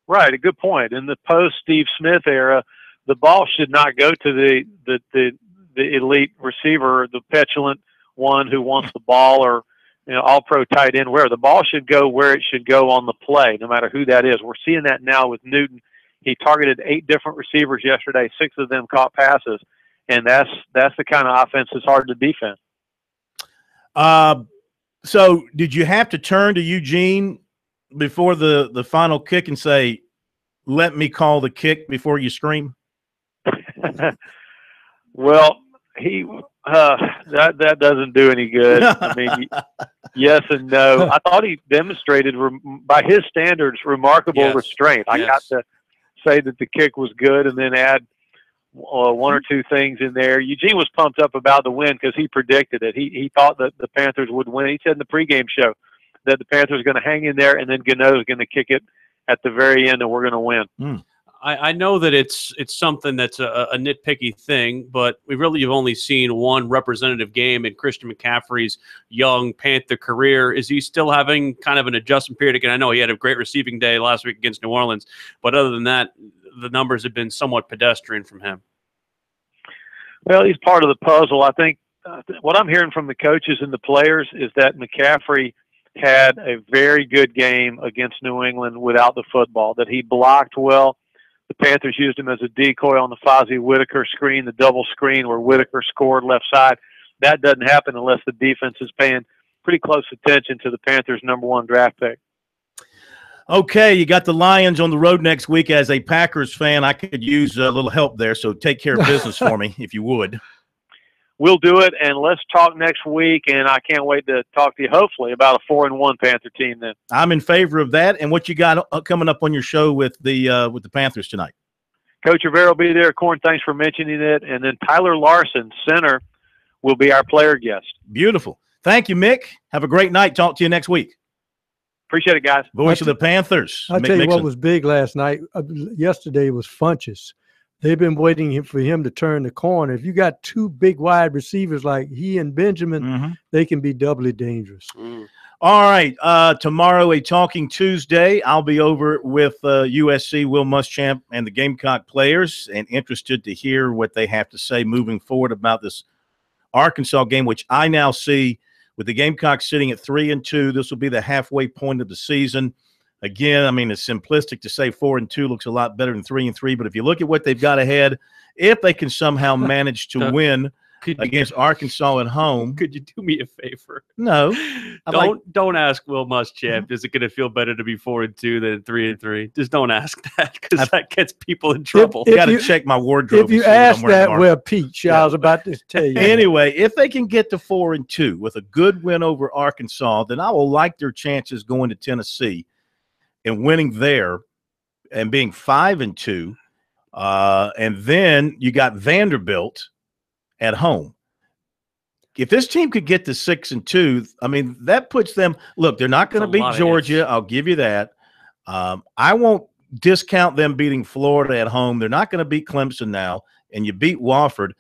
Right, a good point. In the post-Steve Smith era, the ball should not go to the elite receiver, the petulant one who wants the ball, or all-pro tight end. Where the ball should go where it should go on the play, no matter who that is. We're seeing that now with Newton. He targeted 8 different receivers yesterday. 6 of them caught passes, and that's the kind of offense that's hard to defend. So did you have to turn to Eugene before the final kick and say, "Let me call the kick" before you scream? Well, that doesn't do any good. I mean, yes and no. I thought he demonstrated, by his standards, remarkable restraint. I got to say that the kick was good, and then add one or two things in there. Eugene was pumped up about the win because he predicted it. He thought that the Panthers would win. He said in the pregame show that the Panthers are going to hang in there, and then Gano is going to kick it at the very end, and we're going to win. I know that it's something that's a nitpicky thing, but we really have only seen one representative game in Christian McCaffrey's young Panther career. Is he still having kind of an adjustment period? Again, I know he had a great receiving day last week against New Orleans, but other than that, the numbers have been somewhat pedestrian from him. Well, he's part of the puzzle. I think what I'm hearing from the coaches and the players is that McCaffrey had a very good game against New England without the football, that he blocked well. The Panthers used him as a decoy on the Fozzie Whitaker screen, the double screen where Whitaker scored left side. That doesn't happen unless the defense is paying pretty close attention to the Panthers' #1 draft pick. Okay, you got the Lions on the road next week. As a Packers fan, I could use a little help there, so take care of business for me, if you would. We'll do it, and let's talk next week, and I can't wait to talk to you, hopefully, about a 4-1 Panther team then. I'm in favor of that. And what you got coming up on your show with the Panthers tonight? Coach Rivera will be there. Corn, thanks for mentioning it. And then Tyler Larson, center, will be our player guest. Beautiful. Thank you, Mick. Have a great night. Talk to you next week. Appreciate it, guys. Voice of the Panthers. I'll Mick tell you Mixon. what was big last night. Yesterday was Funchess. They've been waiting for him to turn the corner. If you got two big wide receivers like he and Benjamin, they can be doubly dangerous. All right. Tomorrow, a Talking Tuesday. I'll be over with USC, Will Muschamp, and the Gamecock players, and interested to hear what they have to say moving forward about this Arkansas game, which I now see with the Gamecocks sitting at 3-2. This will be the halfway point of the season. Again, I mean, it's simplistic to say 4-2 looks a lot better than 3-3, but if you look at what they've got ahead, if they can somehow manage to win against Arkansas at home. Could you do me a favor? No. Don't ask Will Muschamp, is it going to feel better to be 4-2 than 3-3? Just don't ask that, because that gets people in trouble. Got to check my wardrobe. If you ask that, well, Peach, I was about to tell you. Anyway, if they can get to 4-2 with a good win over Arkansas, then I will like their chances going to Tennessee and winning there and being 5-2. And then you got Vanderbilt at home. If this team could get to 6-2, I mean, that puts them – look, they're not going to beat Georgia. I'll give you that. I won't discount them beating Florida at home. They're not going to beat Clemson now, and you beat Wofford.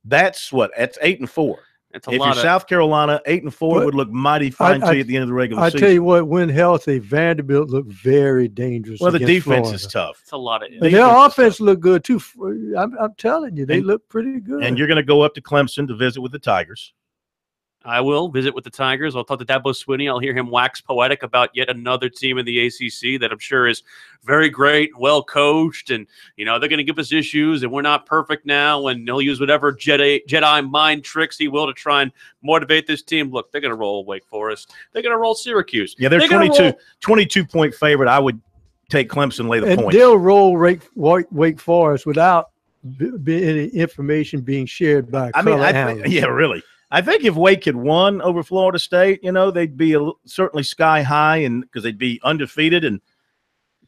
That's what? That's 8-4. If you're South Carolina, 8-4 would look mighty fine to you at the end of the regular season. I tell you what, when healthy, Vanderbilt looked very dangerous. Well, the defense Florida is tough. It's a lot of and their offense looked good too. I'm telling you, they look pretty good. And you're going to go up to Clemson to visit with the Tigers. I will visit with the Tigers. I'll talk to Dabo Swinney. I'll hear him wax poetic about yet another team in the ACC that I'm sure is very great, well coached, and they're going to give us issues, and we're not perfect now. And he'll use whatever Jedi mind tricks he will to try and motivate this team. Look, they're going to roll Wake Forest. They're going to roll Syracuse. Yeah, they're 22-point favorite. I would take Clemson, lay the points. They'll roll Wake Forest without any information being shared by. Yeah, really. I think if Wake had won over Florida State, they'd be certainly sky high, and because they'd be undefeated and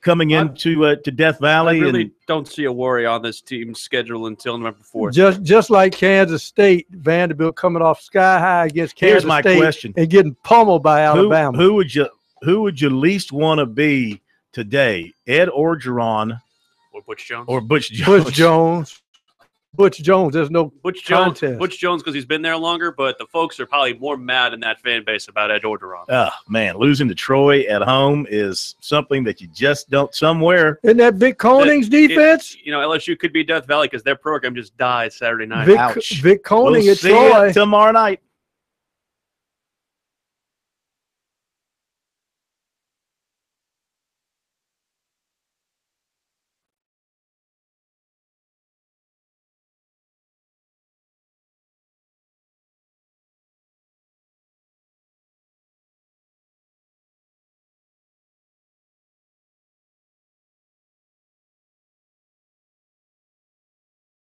coming into to Death Valley. I really don't see a worry on this team's schedule until November 4th. Just like Kansas State, Vanderbilt coming off sky high against Kansas State. Here's my question: and getting pummeled by Alabama. Who would you least want to be today? Ed Orgeron or Butch Jones? Butch Jones, there's no contest. Butch Jones, because he's been there longer, but the folks are probably more mad in that fan base about Ed Orgeron. Oh, man, losing to Troy at home is something that you just don't somewhere. Isn't that Vic Koning's defense? LSU could be Death Valley because their program just died Saturday night. Vic Koning we'll at see Troy. you tomorrow night.